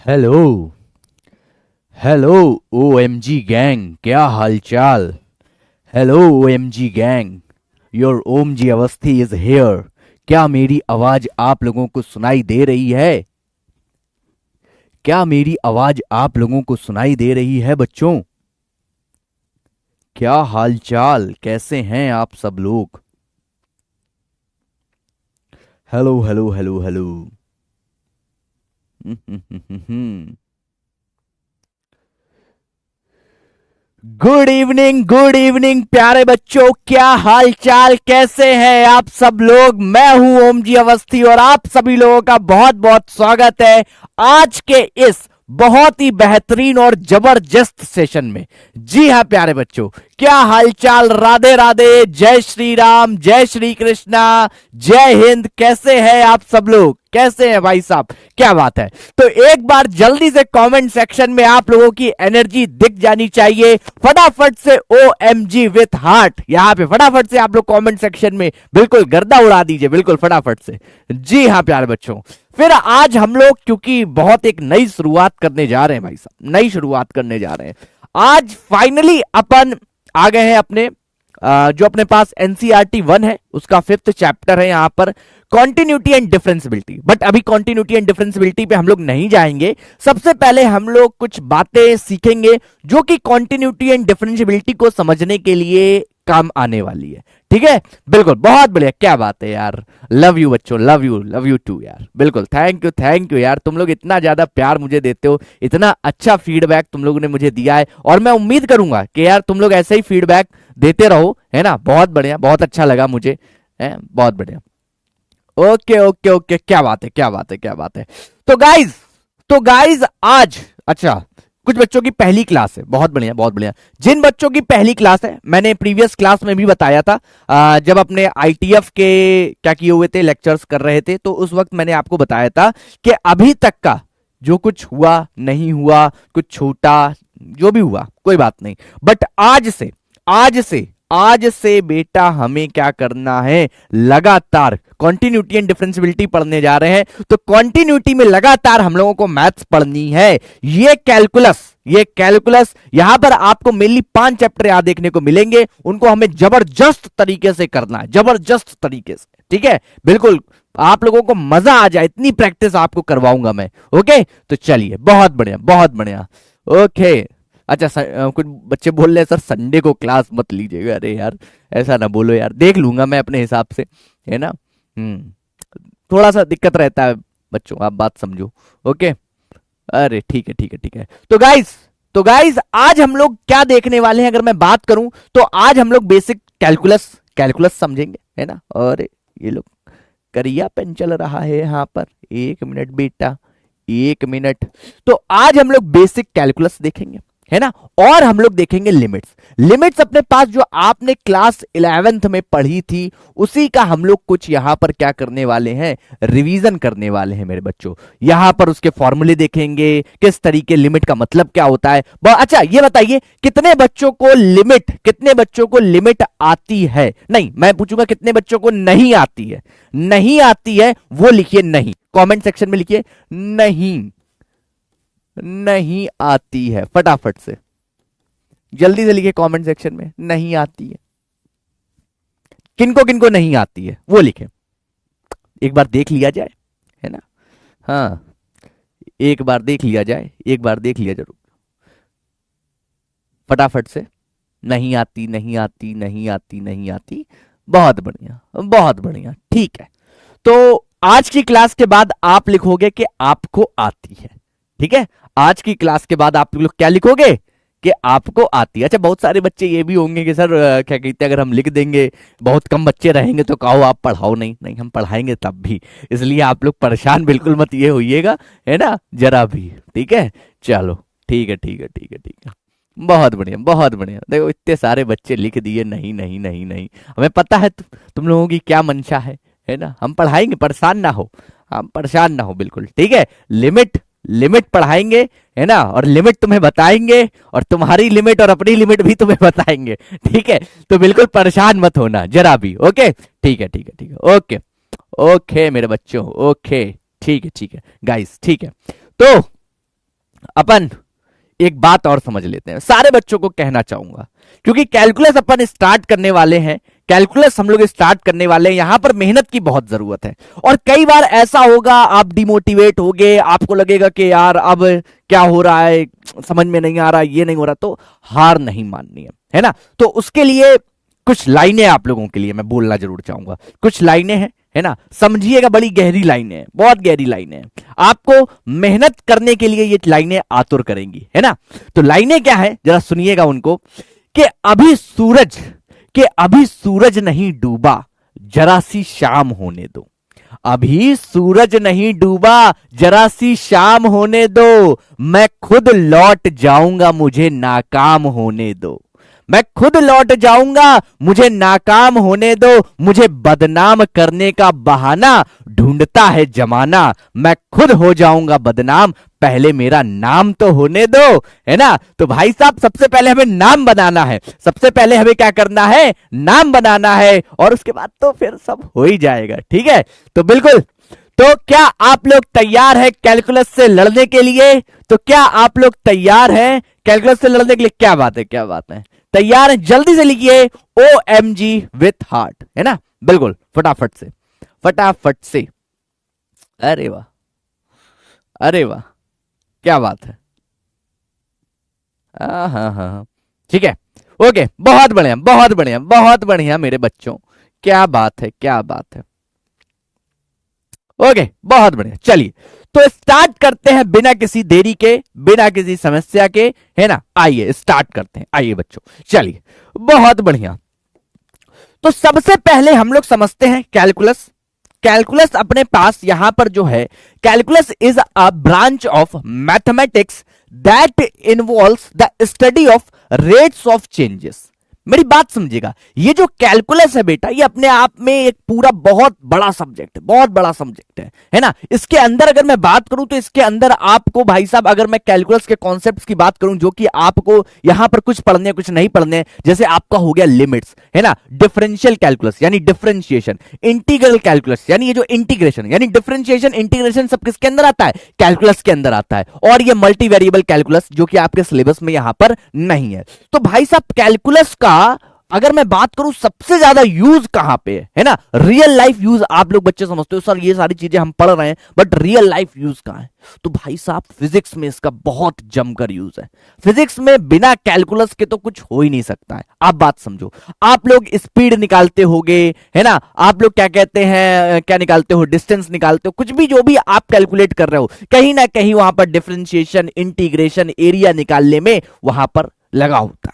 Hello hello OMG gang, क्या हालचाल। Hello OMG gang, your Omji Awasthi is here. क्या मेरी आवाज आप लोगों को सुनाई दे रही है? क्या मेरी आवाज आप लोगों को सुनाई दे रही है बच्चों? क्या हालचाल, कैसे हैं आप सब लोग? Hello hello hello hello. Good evening प्यारे बच्चों, क्या हाल चाल, कैसे हैं आप सब लोग। मैं हूं ओम जी अवस्थी और आप सभी लोगों का बहुत बहुत स्वागत है आज के इस बहुत ही बेहतरीन और जबरदस्त सेशन में। जी हाँ प्यारे बच्चों, क्या हालचाल, राधे राधे, जय श्री राम, जय श्री कृष्णा, जय हिंद। कैसे हैं आप सब लोग, कैसे हैं भाई साहब, क्या बात है। तो एक बार जल्दी से कमेंट सेक्शन में आप लोगों की एनर्जी दिख जानी चाहिए। फटाफट से O M G with heart यहां पे फटाफट से आप लोग कमेंट सेक्शन में बिल्कुल गर्दा उड़ा दीजिए, बिल्कुल फटाफट से। जी हाँ प्यारे बच्चों, फिर आज हम लोग क्योंकि बहुत एक नई शुरुआत करने जा रहे हैं भाई साहब, नई शुरुआत करने जा रहे हैं। आज फाइनली अपन आ गए हैं अपने जो अपने पास एनसीईआरटी 1 है उसका 5th चैप्टर है यहां पर, कॉन्टिन्यूटी एंड डिफरेंसिबिलिटी। बट अभी कॉन्टिन्यूटी एंड डिफरेंसिबिलिटी पे हम लोग नहीं जाएंगे। सबसे पहले हम लोग कुछ बातें सीखेंगे जो कि कॉन्टिन्यूटी एंड डिफरेंसिबिलिटी को समझने के लिए काम आने वाली है। ठीक है, बिल्कुल, बहुत बढ़िया, क्या बात है यार। लव यू बच्चों, लव यू टू यार, बिल्कुल। थैंक यू यार, तुम लोग इतना ज्यादा प्यार मुझे देते हो, इतना अच्छा फीडबैक तुम लोगों ने मुझे दिया है और मैं उम्मीद करूंगा कि यार तुम लोग ऐसे ही फीडबैक देते रहो, है ना। बहुत बढ़िया, बहुत अच्छा लगा मुझे, है बहुत बढ़िया। ओके ओके ओके, क्या बात है, क्या बात है, क्या बात है। तो गाइज आज अच्छा, कुछ बच्चों की पहली क्लास है, बहुत बढ़िया बहुत बढ़िया। जिन बच्चों की पहली क्लास है, मैंने प्रीवियस क्लास में भी बताया था, जब अपने आईटीएफ के क्या किए हुए थे, लेक्चर्स कर रहे थे, तो उस वक्त मैंने आपको बताया था कि अभी तक का जो कुछ हुआ नहीं हुआ, कुछ छोटा जो भी हुआ कोई बात नहीं, बट आज से बेटा हमें क्या करना है, लगातार कॉन्टिन्यूटी एंड डिफरेंशियबिलिटी पढ़ने जा रहे हैं। तो कॉन्टिन्यूटी में लगातार हम लोगों को मैथ्स पढ़नी है। ये कैलकुलस यहां पर आपको मेनली 5 चैप्टर यहां देखने को मिलेंगे, उनको हमें जबरदस्त तरीके से करना है, जबरदस्त तरीके से। ठीक है, बिल्कुल, आप लोगों को मजा आ जाए इतनी प्रैक्टिस आपको करवाऊंगा मैं। ओके, तो चलिए, बहुत बढ़िया बहुत बढ़िया। ओके, अच्छा कुछ बच्चे बोल रहे हैं सर संडे को क्लास मत लीजिएगा। अरे यार ऐसा ना बोलो यार, देख लूंगा मैं अपने हिसाब से, है ना। थोड़ा सा दिक्कत रहता है बच्चों, आप बात समझो। ओके, अरे ठीक है ठीक है ठीक है। तो गाइस आज हम लोग क्या देखने वाले हैं, अगर मैं बात करूं तो आज हम लोग बेसिक कैलकुलस कैलकुलस समझेंगे, है ना। और ये लोग करिया पेन चल रहा है यहाँ पर, 1 मिनट बेटा, 1 मिनट। तो आज हम लोग बेसिक कैलकुलस देखेंगे, है ना। और हम लोग देखेंगे लिमिट्स। लिमिट्स अपने पास जो आपने क्लास 11th में पढ़ी थी उसी का हम लोग कुछ यहां पर क्या करने वाले हैं, रिवीजन करने वाले हैं मेरे बच्चों। यहां पर उसके फॉर्मूले देखेंगे, किस तरीके लिमिट का मतलब क्या होता है। अच्छा ये बताइए, कितने बच्चों को लिमिट आती है, नहीं मैं पूछूंगा कितने बच्चों को नहीं आती है। नहीं आती है वो लिखिए नहीं, कमेंट सेक्शन में लिखिए नहीं, नहीं आती है, फटाफट से जल्दी से लिखिए कमेंट सेक्शन में, नहीं आती है। किनको किनको नहीं आती है वो लिखे, एक बार देख लिया जाए, है ना। हाँ, एक बार देख लिया जाए, एक बार देख लिया जरूर, फटाफट से। नहीं आती नहीं आती नहीं आती नहीं आती, बहुत बढ़िया बहुत बढ़िया, ठीक है। तो आज की क्लास के बाद आप लिखोगे कि आपको आती है। ठीक है, आज की क्लास के बाद आप लोग क्या लिखोगे कि आपको आती है। अच्छा, बहुत सारे बच्चे ये भी होंगे कि सर क्या कहते हैं, अगर हम लिख देंगे, बहुत कम बच्चे रहेंगे तो कहो आप पढ़ाओ नहीं, नहीं हम पढ़ाएंगे तब भी, इसलिए आप लोग परेशान बिल्कुल मत ये होइएगा, है ना, जरा भी। ठीक है, चलो ठीक है ठीक है ठीक है ठीक है, बहुत बढ़िया बहुत बढ़िया। देखो इतने सारे बच्चे लिख दिए नहीं नहीं नहीं नहीं, हमें पता है तुम लोगों की क्या मंशा है ना। हम पढ़ाएंगे, परेशान ना हो, हम परेशान ना हो, बिल्कुल ठीक है। लिमिट लिमिट पढ़ाएंगे, है ना, और लिमिट तुम्हें बताएंगे, और तुम्हारी लिमिट और अपनी लिमिट भी तुम्हें बताएंगे। ठीक है, तो बिल्कुल परेशान मत होना जरा भी। ओके, ठीक है ठीक है ठीक है, ओके ओके मेरे बच्चों, ओके ठीक है गाइस, ठीक है। तो अपन एक बात और समझ लेते हैं, सारे बच्चों को कहना चाहूंगा, क्योंकि कैलकुलस अपन स्टार्ट करने वाले हैं, कैलकुलस हम लोग स्टार्ट करने वाले हैं, यहां पर मेहनत की बहुत जरूरत है। और कई बार ऐसा होगा आप डिमोटिवेट होगे, आपको लगेगा कि यार अब क्या हो रहा है, समझ में नहीं आ रहा, ये नहीं हो रहा, तो हार नहीं माननी है ना। तो उसके लिए कुछ लाइनें आप लोगों के लिए मैं बोलना जरूर चाहूंगा, कुछ लाइनें हैं, है ना, समझिएगा, बड़ी गहरी लाइनें हैं, बहुत गहरी लाइनें हैं, आपको मेहनत करने के लिए ये लाइनें आतुर करेंगी, है ना। तो लाइनें क्या है जरा सुनिएगा उनको, कि अभी सूरज नहीं डूबा, जरा सी शाम होने दो। अभी सूरज नहीं डूबा, जरा सी शाम होने दो, मैं खुद लौट जाऊंगा, मुझे नाकाम होने दो। मैं खुद लौट जाऊंगा, मुझे नाकाम होने दो, मुझे बदनाम करने का बहाना ढूंढता है जमाना, मैं खुद हो जाऊंगा बदनाम, पहले मेरा नाम तो होने दो, है ना। तो भाई साहब सबसे पहले हमें नाम बनाना है, सबसे पहले हमें क्या करना है, नाम बनाना है, और उसके बाद तो फिर सब हो ही जाएगा, ठीक है। तो बिल्कुल, तो क्या आप लोग तैयार हैं कैलकुलस से लड़ने के लिए? तो क्या आप लोग तैयार हैं कैलकुलस से लड़ने के लिए? क्या बात है, क्या बात है, तैयार हैं? जल्दी से लिखिए OMG विथ हार्ट, है ना, बिल्कुल, फटाफट से, फटाफट से। अरे वाह, अरे वाह, क्या बात है, हाँ हाँ हाँ, ठीक है, ओके, बहुत बढ़िया, बहुत बढ़िया, बहुत बढ़िया मेरे बच्चों, क्या बात है, क्या बात है, ओके, बहुत बढ़िया। चलिए तो स्टार्ट करते हैं बिना किसी देरी के, बिना किसी समस्या के, है ना। आइए स्टार्ट करते हैं, आइए बच्चों, चलिए, बहुत बढ़िया। तो सबसे पहले हम लोग समझते हैं कैलकुलस। कैलकुलस अपने पास यहां पर जो है, calculus is a branch of mathematics that involves the study of rates of changes. मेरी बात समझिएगा, ये जो कैलकुलस है बेटा, ये अपने आप में एक पूरा बहुत बड़ा सब्जेक्ट है, बहुत बड़ा सब्जेक्ट है ना। इसके अंदर अगर मैं बात करूं तो इसके अंदर आपको भाई साहब, अगर मैं कैलकुलस के कॉन्सेप्ट्स की बात करूं जो कि आपको यहां पर कुछ पढ़ने कुछ नहीं पढ़ने, जैसे आपका हो गया लिमिट्स, है ना, डिफरेंशियल कैलकुलस यानी डिफरेंशिएशन, इंटीग्रल कैलकुलस यानी ये जो इंटीग्रेशन यानी डिफरेंशिएशन इंटीग्रेशन सब किसके अंदर आता है, कैलकुलस के अंदर आता है। और ये मल्टी वेरिएबल कैलकुलस जो कि आपके सिलेबस में यहां पर नहीं है। तो भाई साहब कैलकुलस का अगर मैं बात करूं सबसे ज्यादा यूज कहां पे है ना, रियल लाइफ यूज। आप लोग बच्चे समझते हो सर ये सारी चीजें हम पढ़ रहे हैं, बट रियल लाइफ यूज कहां है? तो भाई साहब फिजिक्स में इसका बहुत जमकर यूज है। फिजिक्स में बिना कैलकुलस के तो कुछ हो ही नहीं सकता है। आप बात समझो, आप लोग स्पीड निकालते होगे, है ना, आप लोग क्या कहते हैं, क्या निकालते हो, डिस्टेंस निकालते हो, कुछ भी जो भी आप कैलकुलेट कर रहे हो, कहीं ना कहीं वहां पर डिफरेंशिएशन, इंटीग्रेशन, एरिया निकालने में वहां पर लगा होता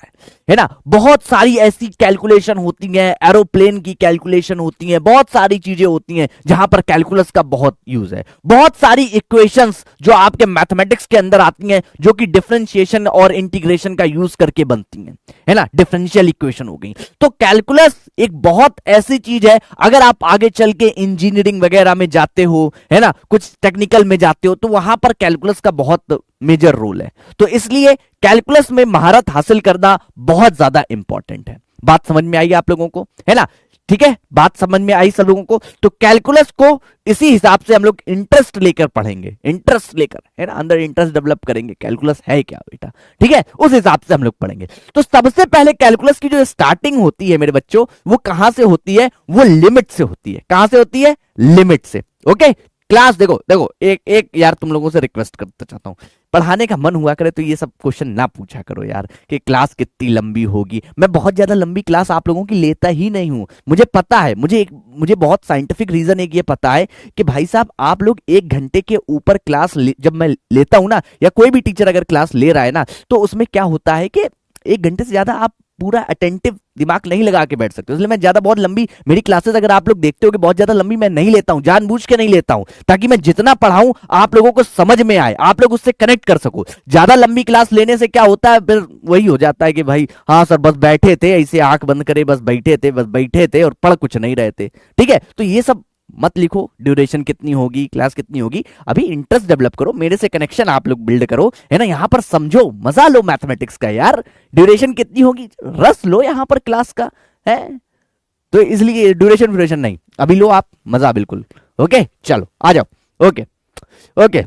है ना। बहुत सारी ऐसी कैलकुलेशन होती हैं, एरोप्लेन की कैलकुलेशन होती हैं, बहुत सारी चीजें होती हैं जहां पर कैलकुलस का बहुत यूज है। बहुत सारी इक्वेशंस जो आपके मैथमेटिक्स के अंदर आती हैं जो कि डिफरेंशिएशन और इंटीग्रेशन का यूज करके बनती हैं, है ना, डिफरेंशियल इक्वेशन हो गई। तो कैलकुलस एक बहुत ऐसी चीज है, अगर आप आगे चल के इंजीनियरिंग वगैरह में जाते हो, है ना, कुछ टेक्निकल में जाते हो, तो वहां पर कैलकुलस का बहुत मेजर रोल है। तो इसलिए कैलकुलस में महारत हासिल करना बहुत ज्यादा इंपॉर्टेंट है। बात समझ में आई आप लोगों को, है ना, ठीक है, बात समझ में आई सब लोगों को। तो कैलकुलस को इसी हिसाब से हम लोग इंटरेस्ट लेकर पढ़ेंगे, इंटरेस्ट लेकर, है ना, अंदर इंटरेस्ट डेवलप करेंगे, कैलकुलस है क्या बेटा, ठीक है, उस हिसाब से हम लोग पढ़ेंगे। तो सबसे पहले कैलकुलस की जो स्टार्टिंग होती है मेरे बच्चों, वो कहां से होती है, वो लिमिट से होती है। कहां से होती है, लिमिट से। ओके क्लास, देखो देखो, एक एक यार तुम लोगों से रिक्वेस्ट करना चाहता हूं, पढ़ाने का मन हुआ करे तो ये सब क्वेश्चन ना पूछा करो यार कि क्लास कितनी लंबी होगी। मैं बहुत ज्यादा लंबी क्लास आप लोगों की लेता ही नहीं हूं, मुझे पता है, मुझे बहुत साइंटिफिक रीजन एक ये पता है कि भाई साहब आप लोग 1 घंटे के ऊपर क्लास जब मैं लेता हूं ना, या कोई भी टीचर अगर क्लास ले रहा है ना, तो उसमें क्या होता है कि 1 घंटे से ज्यादा आप पूरा अटेंटिव दिमाग नहीं लगा के बैठ सकते, इसलिए मैं ज्यादा बहुत लंबी, मेरी क्लासेस अगर आप लोग देखते हो कि बहुत ज्यादा लंबी मैं नहीं लेता हूं, जानबूझ के नहीं लेता हूं, ताकि मैं जितना पढ़ाऊं आप लोगों को समझ में आए, आप लोग उससे कनेक्ट कर सको। ज्यादा लंबी क्लास लेने से क्या होता है, फिर वही हो जाता है कि भाई हाँ सर बस बैठे थे, ऐसे आंख बंद करे बस बैठे थे और पढ़ कुछ नहीं रहे थे, ठीक है। तो ये सब मत लिखो, ड्यूरेशन कितनी होगी, क्लास कितनी होगी, अभी इंटरेस्ट डेवलप करो, मेरे से कनेक्शन आप लोग बिल्ड करो, है ना, यहां पर समझो, मजा लो मैथमेटिक्स का यार। ड्यूरेशन कितनी होगी, रस लो यहां पर क्लास का, है, तो इसलिए ड्यूरेशन नहीं, अभी लो आप मजा बिल्कुल। ओके चलो आ जाओ, ओके ओके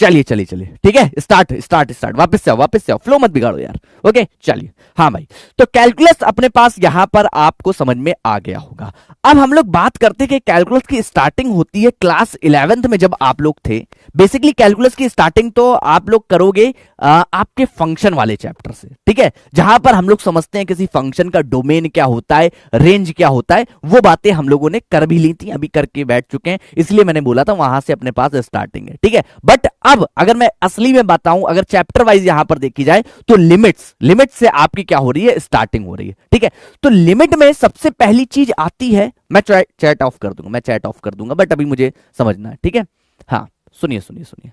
चलिए चलिए चलिए, ठीक है, स्टार्ट स्टार्ट स्टार्ट, वापस से आओ, वापस से आओ, फ्लो मत बिगाड़ो यार। ओके चलिए, हाँ भाई, तो कैलकुलस अपने पास यहां पर आपको समझ में आ गया होगा। अब हम लोग बात करते हैं कि कैलकुलस की स्टार्टिंग होती है क्लास 11th में जब आप लोग थे। बेसिकली कैलकुलस की स्टार्टिंग तो आप लोग करोगे आपके फंक्शन वाले चैप्टर से, ठीक है, जहां पर हम लोग समझते हैं किसी फंक्शन का डोमेन क्या होता है, रेंज क्या होता है, वो बातें हम लोगों ने कर भी ली थी, अभी करके बैठ चुके हैं, इसलिए मैंने बोला था वहां से अपने पास स्टार्टिंग है, ठीक है। बट अब अगर मैं असली में बताऊं, अगर चैप्टर वाइज यहां पर देखी जाए तो लिमिट्स से आपकी क्या हो रही है, स्टार्टिंग हो रही है, ठीक है। तो लिमिट में सबसे पहली चीज आती है, मैं चैट ऑफ कर दूंगा, मैं चैट ऑफ कर दूंगा, बट अभी मुझे समझना है, ठीक है। हाँ सुनिए सुनिए सुनिए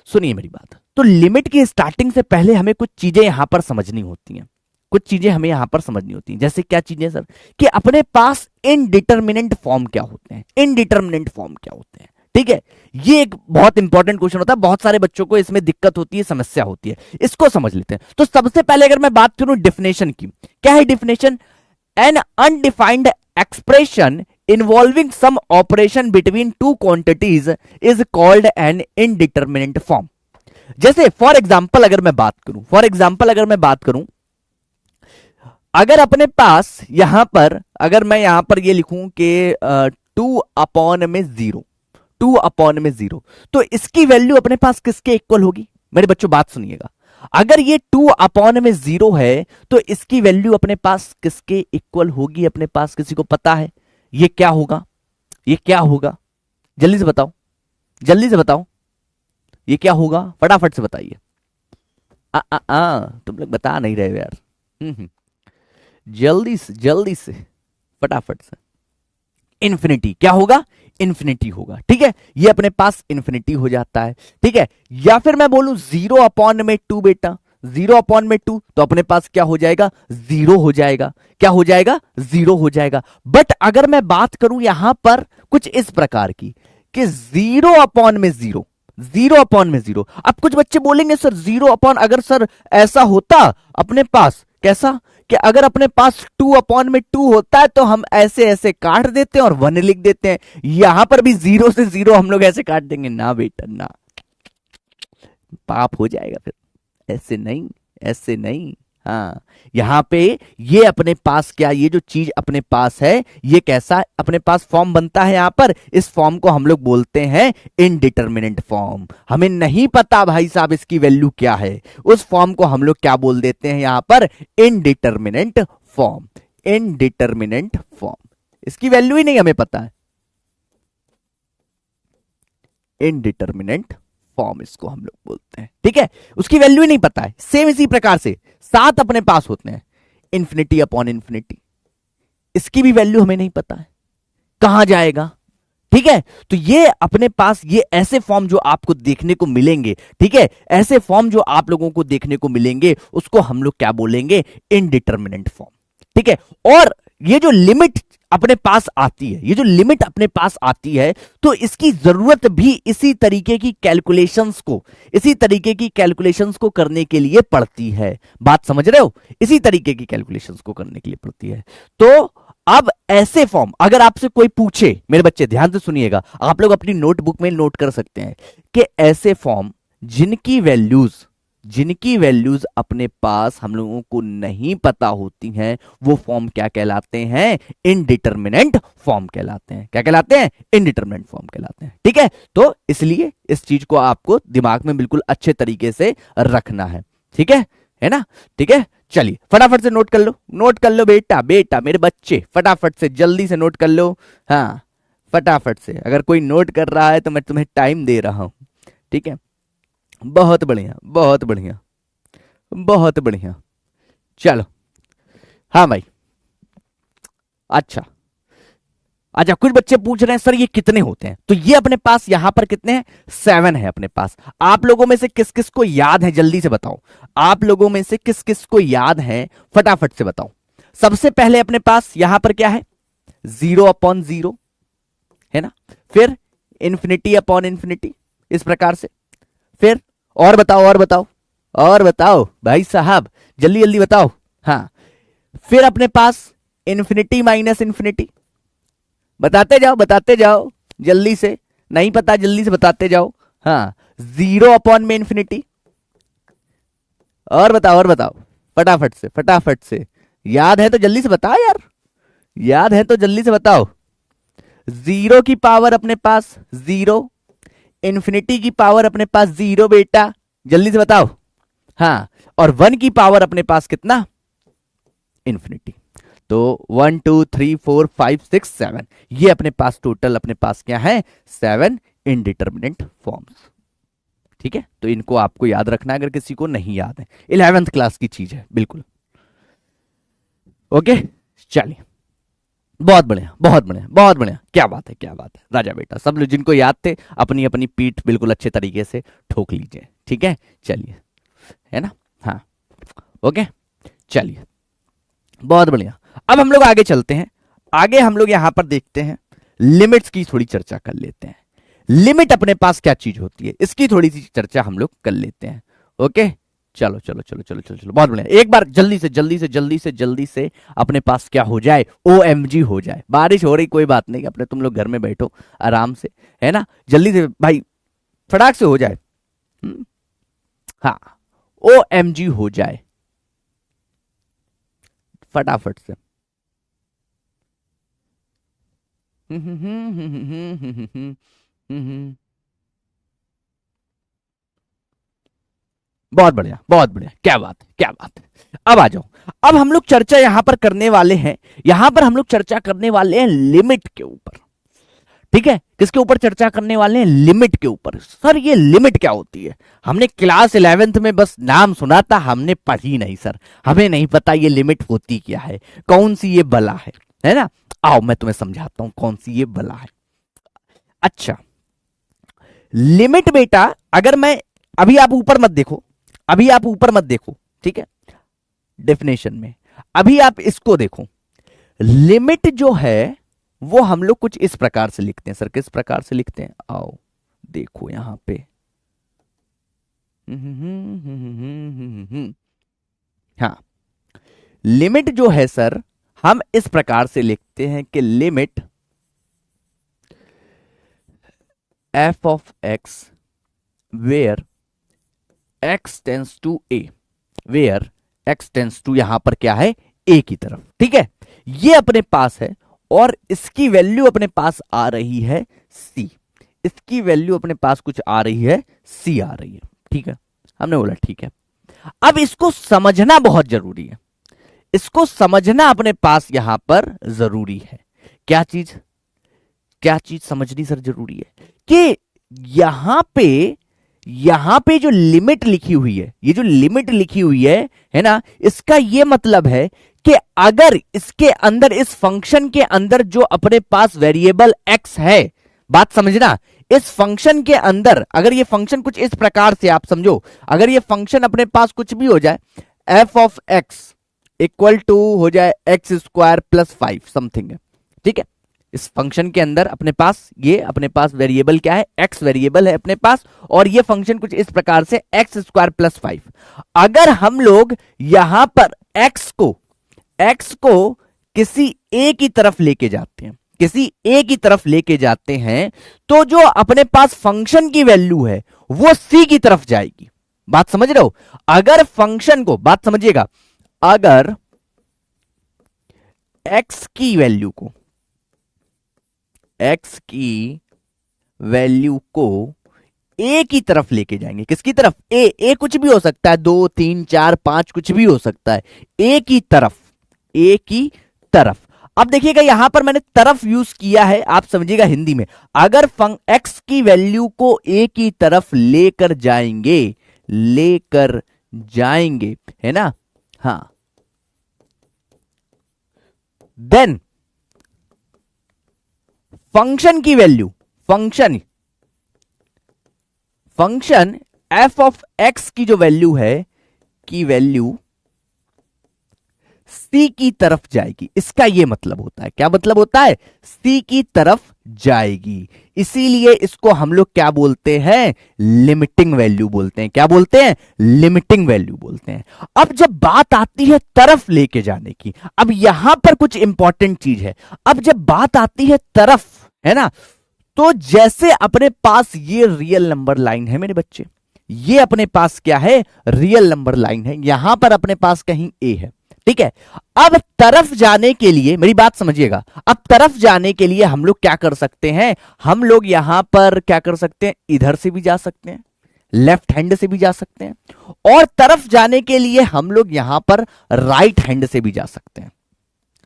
सुनिए मेरी बात। तो लिमिट की स्टार्टिंग से पहले हमें कुछ चीजें यहां पर समझनी होती हैं, कुछ चीजें हमें यहां पर समझनी होती हैं। जैसे क्या चीजें सर, कि अपने पास इनडिटरमिनेंट फॉर्म क्या होते हैं, इनडिटरमिनेंट फॉर्म क्या होते हैं, ठीक है। ये एक बहुत इंपॉर्टेंट क्वेश्चन होता है, बहुत सारे बच्चों को इसमें दिक्कत होती है, समस्या होती है, इसको समझ लेते हैं। तो सबसे पहले अगर मैं बात करूं डेफिनेशन की, क्या है definition? An undefined expression involving some operation between two quantities is called an indeterminate form. जैसे फॉर एग्जाम्पल अगर मैं बात करूं, अगर अपने पास यहां पर, अगर मैं यहां पर ये लिखूं कि 2/0, तो इसकी वैल्यू अपने पास किसके इक्वल होगी? मेरे बच्चों बात सुनिएगा, अगर ये 2/0 है तो इसकी वैल्यू अपने पास किसके इक्वल होगी? अपने पास किसी को पता है ये क्या होगा? ये क्या होगा? जल्दी से बताओ, जल्दी से बताओ, ये क्या होगा? फटाफट से बताइए। तुम लोग बता नहीं रहे हो यार। जल्दी से फटाफट से। इन्फिनिटी क्या होगा? इन्फिनिटी होगा, ठीक है, ये अपने पास इन्फिनिटी हो जाता है, ठीक है। या फिर मैं बोलूं 0/2 बेटा, 0/2 तो अपने पास क्या हो जाएगा? 0 हो जाएगा। क्या हो जाएगा? 0 हो जाएगा। बट अगर मैं बात करूं यहां पर कुछ इस प्रकार की कि 0/0, अब कुछ बच्चे बोलेंगे सर 0 अगर सर ऐसा होता अपने पास, कैसा कि अगर अपने पास 2/2 होता है तो हम ऐसे ऐसे काट देते हैं और 1 लिख देते हैं, यहां पर भी 0 से 0 हम लोग ऐसे काट देंगे ना बेटा ना, पाप हो जाएगा फिर, ऐसे नहीं, ऐसे नहीं। हाँ, यहां पे ये अपने पास क्या, ये जो चीज अपने पास है ये कैसा अपने पास फॉर्म बनता है, यहां पर इस फॉर्म को हम लोग बोलते हैं इनडिटरमिनेंट फॉर्म। हमें नहीं पता भाई साहब इसकी वैल्यू क्या है, उस फॉर्म को हम लोग क्या बोल देते हैं यहां पर? इनडिटरमिनेंट फॉर्म। इनडिटरमिनेंट फॉर्म, इसकी वैल्यू ही नहीं हमें पता है, इनडिटरमिनेंट फॉर्म इसको हम लोग बोलते हैं, ठीक है, उसकी वैल्यू ही नहीं पता है। सेम इसी प्रकार से 7 अपने पास होते हैं, इन्फिनिटी, इसकी भी वैल्यू हमें नहीं पता है कहां जाएगा, ठीक है। तो ये अपने पास ये ऐसे फॉर्म जो आपको देखने को मिलेंगे, ठीक है, ऐसे फॉर्म जो आप लोगों को देखने को मिलेंगे उसको हम लोग क्या बोलेंगे? इनडिटरमिनेंट फॉर्म, ठीक है। और ये जो लिमिट अपने पास आती है, ये जो लिमिट अपने पास आती है, तो इसकी जरूरत भी इसी तरीके की कैलकुलेशंस को करने के लिए पड़ती है। बात समझ रहे हो? इसी तरीके की कैलकुलेशंस को करने के लिए पड़ती है। तो अब ऐसे फॉर्म अगर आपसे कोई पूछे, मेरे बच्चे ध्यान से सुनिएगा, आप लोग अपनी नोटबुक में नोट कर सकते हैं कि ऐसे फॉर्म जिनकी वैल्यूज अपने पास हम लोगों को नहीं पता होती हैं, वो फॉर्म क्या कहलाते हैं? इनडिटरमिनेंट फॉर्म कहलाते हैं। क्या कहलाते हैं? इनडिटरमिनेंट फॉर्म कहलाते हैं, ठीक है। तो इसलिए इस चीज को आपको दिमाग में बिल्कुल अच्छे तरीके से रखना है, ठीक है ना? ठीक है, चलिए फटाफट से नोट कर लो बेटा मेरे बच्चे, फटाफट से जल्दी से नोट कर लो। हाँ फटाफट से, अगर कोई नोट कर रहा है तो मैं तुम्हें टाइम दे रहा हूं, ठीक है। बहुत बढ़िया, बहुत बढ़िया, बहुत बढ़िया, चलो। हाँ भाई, अच्छा, कुछ बच्चे पूछ रहे हैं सर ये कितने होते हैं? तो ये अपने पास यहां पर कितने हैं? 7 है अपने पास। आप लोगों में से किस किस को याद है? जल्दी से बताओ, आप लोगों में से किस किस को याद है? फटाफट से बताओ। सबसे पहले अपने पास यहां पर क्या है? 0/0 है ना, फिर इन्फिनिटी, इस प्रकार से, फिर और बताओ भाई साहब, जल्दी जल्दी बताओ। हाँ, फिर अपने पास इन्फिनिटी माइनस इन्फिनिटी, बताते जाओ जल्दी से, नहीं पता जल्दी से बताते जाओ। हाँ, जीरो अपॉन में इंफिनिटी। और बताओ फटाफट से याद है तो जल्दी से बताओ यार, याद है तो जल्दी से बताओ। जीरो की पावर अपने पास जीरो, इंफिनिटी की पावर अपने पास जीरो बेटा, जल्दी से बताओ। हाँ, और वन की पावर अपने पास कितना, इंफिनिटी। तो 1 2 3 4 5 6 7 ये अपने पास टोटल अपने पास क्या है, 7 इनडिटर्मिनेट फॉर्म्स। ठीक है, तो इनको आपको याद रखना है अगर किसी को नहीं याद है, 11th क्लास की चीज है बिल्कुल। ओके चलिए, बहुत बढ़िया बहुत बढ़िया बहुत बढ़िया, क्या बात है क्या बात है राजा बेटा। सब लोग जिनको याद थे अपनी अपनी पीठ बिल्कुल अच्छे तरीके से ठोक लीजिए। ठीक है चलिए, है ना, हाँ ओके चलिए बहुत बढ़िया। अब हम लोग आगे चलते हैं, आगे हम लोग यहां पर देखते हैं, लिमिट्स की थोड़ी चर्चा कर लेते हैं। लिमिट अपने पास क्या चीज होती है इसकी थोड़ी सी चर्चा हम लोग कर लेते हैं। ओके चलो चलो चलो चलो चलो चलो बहुत बढ़िया, एक बार जल्दी से अपने पास क्या हो जाए, OMG हो जाए। बारिश हो रही कोई बात नहीं, अपने तुम लोग घर में बैठो आराम से, है ना, जल्दी से भाई फटाक से हो जाए। हाँ OMG हो जाए फटाफट से। बहुत बढ़िया, क्या बात है क्या बात है। अब आ जाओ, अब हम लोग चर्चा यहां पर करने वाले हैं, यहां पर हम लोग चर्चा करने वाले हैं लिमिट के ऊपर। ठीक है, किसके ऊपर चर्चा करने वाले हैं, लिमिट के ऊपर। सर ये लिमिट क्या होती है, हमने क्लास 11th में बस नाम सुना था, हमने पढ़ी नहीं सर, हमें नहीं पता ये लिमिट होती क्या है, कौन सी ये बला है ना। आओ मैं तुम्हें समझाता हूं कौन सी ये बला है। अच्छा लिमिट बेटा, अगर मैं अभी आप ऊपर मत देखो, अभी आप ऊपर मत देखो, ठीक है, डेफिनेशन में अभी आप इसको देखो। लिमिट जो है वो हम लोग कुछ इस प्रकार से लिखते हैं। सर किस प्रकार से लिखते हैं, आओ देखो यहां पे। हाँ लिमिट जो है सर हम इस प्रकार से लिखते हैं कि limit f of x where x tends to a, where x tends to यहां पर क्या है, a की तरफ। ठीक है, ये अपने पास है और इसकी वैल्यू अपने पास आ रही है c, इसकी वैल्यू अपने पास कुछ आ रही है c आ रही है। ठीक है, हमने बोला ठीक है। अब इसको समझना बहुत जरूरी है, इसको समझना अपने पास यहां पर जरूरी है। क्या चीज, क्या चीज समझनी सर जरूरी है कि यहां पे जो लिमिट लिखी हुई है, ये जो लिमिट लिखी हुई है ना, इसका ये मतलब है कि अगर इसके अंदर, इस फंक्शन के अंदर जो अपने पास वेरिएबल x है, बात समझना, इस फंक्शन के अंदर अगर ये फंक्शन कुछ इस प्रकार से आप समझो, अगर ये फंक्शन अपने पास कुछ भी हो जाए, f of x equal to हो जाए x स्क्वायर प्लस 5 समथिंग है। ठीक है, इस फंक्शन के अंदर अपने पास ये अपने पास वेरिएबल क्या है, x वेरिएबल है अपने पास, और ये फंक्शन कुछ इस प्रकार से x स्क्वायर प्लस 5। अगर हम लोग यहां पर x को किसी a की तरफ लेके जाते हैं, किसी a की तरफ लेके जाते हैं, तो जो अपने पास फंक्शन की वैल्यू है वो c की तरफ जाएगी। बात समझ रहे हो, अगर फंक्शन को, बात समझिएगा, अगर x की वैल्यू को, x की वैल्यू को a की तरफ लेके जाएंगे, किसकी तरफ, a कुछ भी हो सकता है, 2 3 4 5 कुछ भी हो सकता है, a की तरफ, a की तरफ। अब देखिएगा यहां पर मैंने तरफ यूज किया है, आप समझिएगा हिंदी में, अगर x की वैल्यू को a की तरफ लेकर जाएंगे, है ना, हाँ, देन फंक्शन की value, function f of x की जो वैल्यू है, की वैल्यू c की तरफ जाएगी। इसका यह मतलब होता है, क्या मतलब होता है, c की तरफ जाएगी। इसीलिए इसको हम लोग क्या बोलते हैं, लिमिटिंग वैल्यू बोलते हैं। क्या बोलते हैं, लिमिटिंग वैल्यू बोलते हैं। अब जब बात आती है तरफ लेके जाने की, अब यहां पर कुछ इंपॉर्टेंट चीज है। अब जब बात आती है तरफ, है ना, तो जैसे अपने पास ये रियल नंबर लाइन है मेरे बच्चे, ये अपने पास क्या है, रियल नंबर लाइन है, यहां पर अपने पास कहीं ए है, ठीक है। अब तरफ जाने के लिए मेरी बात समझिएगा, अब तरफ जाने के लिए हम लोग क्या कर सकते हैं, हम लोग यहां पर क्या कर सकते हैं, इधर से भी जा सकते हैं, लेफ्ट हैंड से भी जा सकते हैं, और तरफ जाने के लिए हम लोग यहां पर राइट हैंड से भी जा सकते हैं,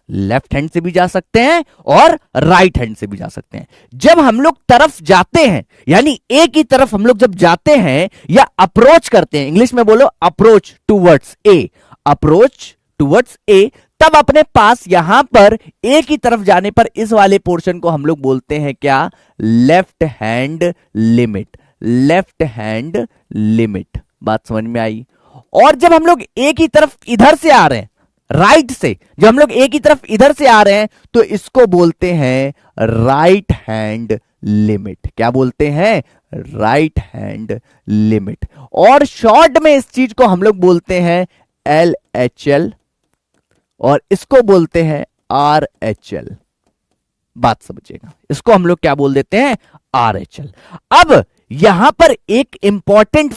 लेफ्ट हैंड से भी जा सकते हैं और राइट हैंड से भी जा सकते हैं। जब हम लोग तरफ जाते हैं, यानी ए की तरफ हम लोग जब जाते हैं या अप्रोच करते हैं, इंग्लिश में बोलो approach towards a, approach towards a, तब अपने पास यहां पर ए की तरफ जाने पर इस वाले पोर्शन को हम लोग बोलते हैं क्या, left hand limit, left hand limit. बात समझ में आई। और जब हम लोग ए की तरफ इधर से आ रहे हैं, राइट से, जब हम लोग ए की तरफ इधर से आ रहे हैं, तो इसको बोलते हैं राइट हैंड लिमिट। क्या बोलते हैं, राइट हैंड लिमिट। और शॉर्ट में इस चीज को हम लोग बोलते हैं LHL और इसको बोलते हैं RHL। बात समझिएगा, इसको हम लोग क्या बोल देते हैं, RHL। अब यहां पर एक इंपॉर्टेंट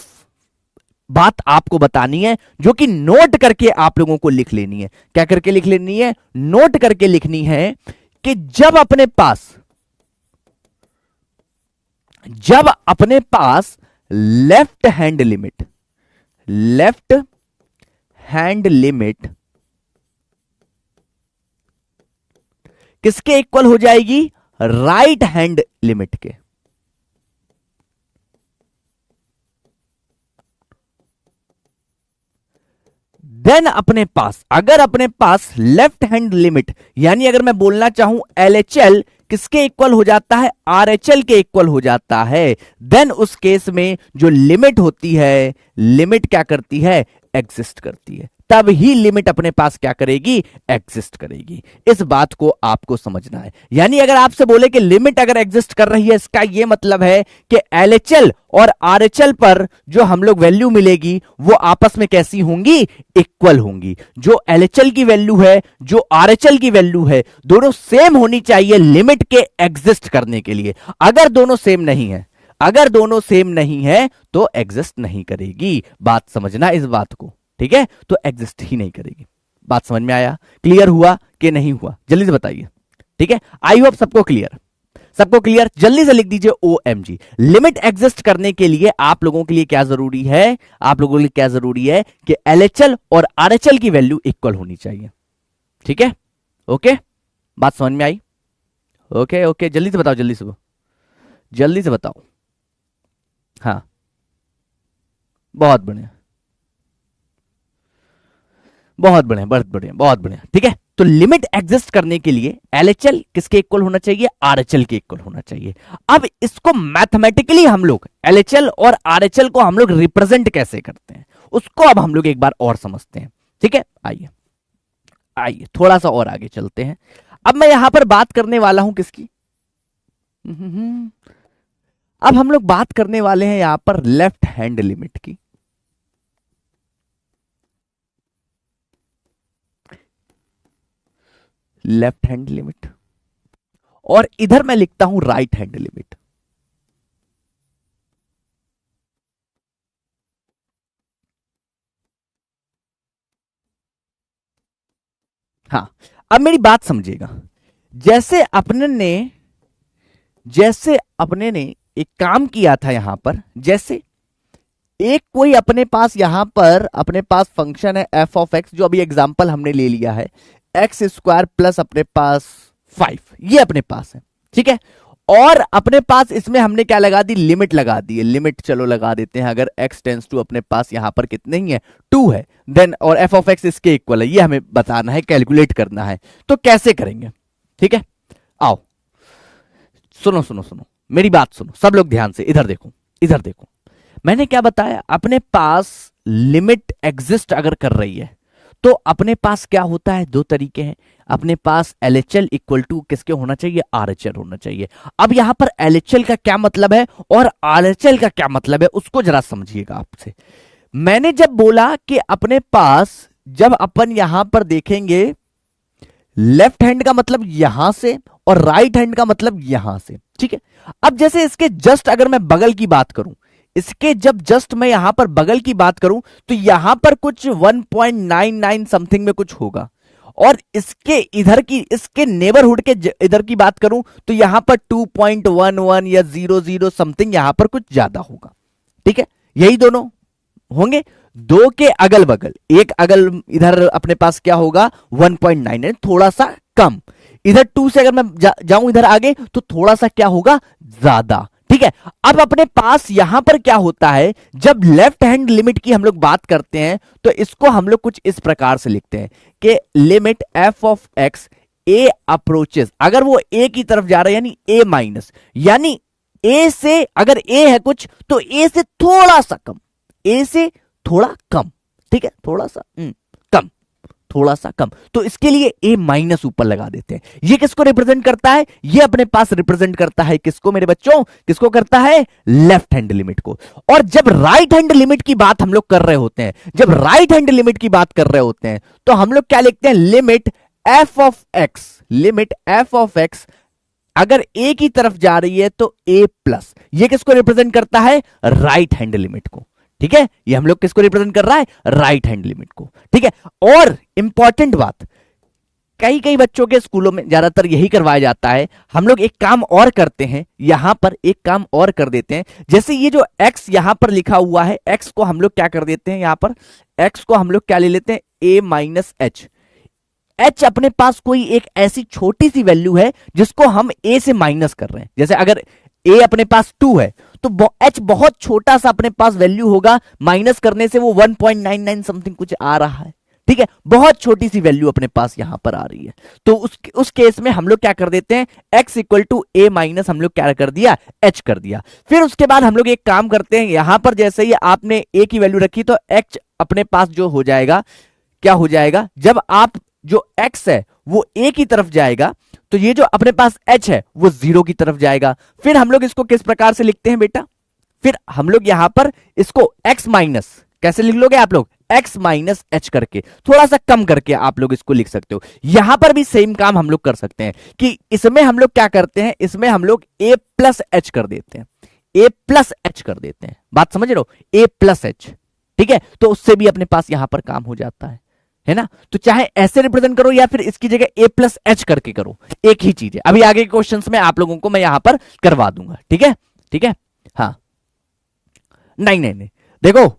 बात आपको बतानी है, जो कि नोट करके आप लोगों को लिख लेनी है। क्या करके लिख लेनी है, नोट करके लिखनी है कि जब अपने पास left hand limit, left hand limit किसके इक्वल हो जाएगी, राइट हैंड लिमिट के। देन अपने पास, अगर अपने पास लेफ्ट हैंड लिमिट, यानी अगर मैं बोलना चाहूं LHL किसके इक्वल हो जाता है, RHL के इक्वल हो जाता है, देन उस केस में जो लिमिट होती है, लिमिट क्या करती है, एग्जिस्ट करती है। तब ही लिमिट अपने पास क्या करेगी, एग्जिस्ट करेगी। इस बात को आपको समझना है। यानी अगर आपसे बोले कि लिमिट अगर एग्जिस्ट कर रही है, इसका यह मतलब है कि LHL और RHL पर जो हम लोग वैल्यू मिलेगी वो आपस में कैसी होंगी, इक्वल होंगी। जो LHL की वैल्यू है, जो RHL की वैल्यू है, दोनों सेम होनी चाहिए लिमिट के एग्जिस्ट करने के लिए। अगर दोनों सेम नहीं है, अगर दोनों सेम नहीं है तो एग्जिस्ट नहीं करेगी। बात समझना इस बात को, ठीक है, तो एग्जिस्ट ही नहीं करेगी। बात समझ में आया, क्लियर हुआ कि नहीं हुआ, जल्दी से बताइए। ठीक है, आई होप सबको क्लियर, सबको क्लियर। जल्दी से लिख दीजिए OMG। लिमिट एग्जिस्ट करने के लिए आप लोगों के लिए क्या जरूरी है, आप लोगों के लिए क्या जरूरी है कि LHL और RHL की वैल्यू इक्वल होनी चाहिए। ठीक है, ओके, बात समझ में आई। ओके ओके, जल्दी से बताओ, जल्दी से जल्दी से बताओ। हाँ, बहुत बढ़िया, बहुत बढ़िया, बहुत बढ़िया, बहुत बढ़िया। ठीक है, तो लिमिट एग्जिस्ट करने के लिए LHL किसके इक्वल होना चाहिए, RHL के इक्वल होना चाहिए। अब इसको मैथमेटिकली हम लोग LHL और RHL को हम लोग रिप्रेजेंट कैसे करते हैं, उसको अब हम लोग एक बार और समझते हैं। ठीक है, आइए आइए थोड़ा सा और आगे चलते हैं। अब मैं यहां पर बात करने वाला हूं किसकी, अब हम लोग बात करने वाले हैं यहां पर लेफ्ट हैंड लिमिट की। लेफ्ट हैंड लिमिट, और इधर मैं लिखता हूं राइट हैंड लिमिट। हां, अब मेरी बात समझिएगा। जैसे अपने ने एक काम किया था यहां पर, जैसे एक कोई अपने पास यहां पर अपने पास फंक्शन है f(x), जो अभी एग्जांपल हमने ले लिया है, x स्क्वायर प्लस अपने पास 5, ये अपने पास है। ठीक है, और अपने पास इसमें हमने क्या लगा दी, लिमिट लगा दी है। लिमिट चलो लगा देते हैं, अगर x टेंस टू अपने पास यहां पर कितने ही है, 2 है, देन और f(x) इसके इक्वल है, ये हमें बताना है, कैलकुलेट करना है। तो कैसे करेंगे, ठीक है, आओ सुनो सुनो सुनो, मेरी बात सुनो सब लोग ध्यान से, इधर देखो, इधर देखो। मैंने क्या बताया, अपने पास लिमिट एग्जिस्ट अगर कर रही है तो अपने पास क्या होता है, 2 तरीके हैं। अपने पास LHL इक्वल टू किसके होना चाहिए, RHL होना चाहिए। अब यहां पर LHL का क्या मतलब है और RHL का क्या मतलब है, उसको जरा समझिएगा आपसे। मैंने जब बोला कि अपने पास, जब अपन यहां पर देखेंगे लेफ्ट हैंड का मतलब यहां से और राइट हैंड का मतलब यहां से, ठीक है। अब जैसे इसके जस्ट अगर मैं बगल की बात करूं, इसके जब जस्ट मैं यहां पर बगल की बात करूं तो यहां पर कुछ 1.99 समथिंग में कुछ होगा, और इसके इधर की, इसके नेबरहुड के इधर की बात करूं तो यहां पर 2.11 या 00 समथिंग यहां पर कुछ ज्यादा होगा। ठीक है, यही दोनों होंगे। दो के अगल बगल, एक अगल इधर अपने पास क्या होगा 1.99, थोड़ा सा कम। इधर 2 से अगर मैं जाऊं इधर आगे तो थोड़ा सा क्या होगा ज्यादा। ठीक है, अब अपने पास यहां पर क्या होता है, जब लेफ्ट हैंड लिमिट की हम लोग बात करते हैं तो इसको हम लोग कुछ इस प्रकार से लिखते हैं कि limit F of x A approaches, अगर वो ए की तरफ जा रहा है यानी ए माइनस, यानी ए से अगर ए है कुछ तो ए से थोड़ा सा कम, ए से थोड़ा कम। ठीक है, थोड़ा सा कम, थोड़ा सा कम, तो इसके लिए ए माइनस ऊपर लगा देते हैं। ये किसको रिप्रेजेंट करता है, ये अपने पास रिप्रेजेंट करता है किसको मेरे बच्चों, किसको करता है, लेफ्ट हैंड लिमिट को। और जब राइट हैंड लिमिट की बात हम लोग कर रहे होते हैं, जब राइट हैंड लिमिट की बात कर रहे होते हैं तो हम लोग क्या लिखते हैं, limit F of x, limit F of x अगर ए की तरफ जा रही है तो ए प्लस, ये किसको रिप्रेजेंट करता है, राइट हैंड लिमिट को। ठीक है, ये हम लोग किसको रिप्रेजेंट कर रहा है, राइट हैंड लिमिट को। ठीक है, और इंपॉर्टेंट बात, कई कई बच्चों के स्कूलों में ज्यादातर यही करवाया जाता है, हम लोग एक काम और करते हैं, यहां पर एक काम और कर देते हैं। जैसे ये जो x यहां पर लिखा हुआ है, x को हम लोग क्या कर देते हैं, यहां पर x को हम लोग क्या ले लेते हैं, a माइनस एच। h अपने पास कोई एक ऐसी छोटी सी वैल्यू है जिसको हम a से माइनस कर रहे हैं। जैसे अगर a अपने पास 2 है तो h बहुत छोटा सा अपने पास वैल्यू होगा, माइनस करने से वो 1.99 समथिंग कुछ आ रहा है। ठीक है, बहुत छोटी सी वैल्यू अपने पास यहां पर आ रही है, तो उस केस में हम लोग क्या कर देते हैं, x equal to a minus हम लोग क्या कर दिया, h कर दिया। फिर उसके बाद हम लोग एक काम करते हैं, यहां पर जैसे ही आपने a की वैल्यू रखी तो h अपने पास जो हो जाएगा, क्या हो जाएगा, जब आप जो x है वो a की तरफ जाएगा तो ये जो अपने पास h है वो 0 की तरफ जाएगा। फिर हम लोग इसको किस प्रकार से लिखते हैं बेटा, फिर हम लोग यहां पर इसको x माइनस, कैसे लिख लोगे आप लोग, x माइनस एच करके, थोड़ा सा कम करके आप लोग इसको लिख सकते हो। यहां पर भी सेम काम हम लोग कर सकते हैं कि इसमें हम लोग क्या करते हैं, इसमें हम लोग a प्लस एच कर देते हैं, a प्लस एच कर देते हैं, बात समझ रहे हो, a प्लस एच। ठीक है, तो उससे भी अपने पास यहां पर काम हो जाता है ना। तो चाहे ऐसे रिप्रेजेंट करो या फिर इसकी जगह a प्लस एच करके करो, एक ही चीज है। अभी आगे के क्वेश्चंस में आप लोगों को मैं यहां पर करवा दूंगा। ठीक है, ठीक है, हाँ, नहीं, देखो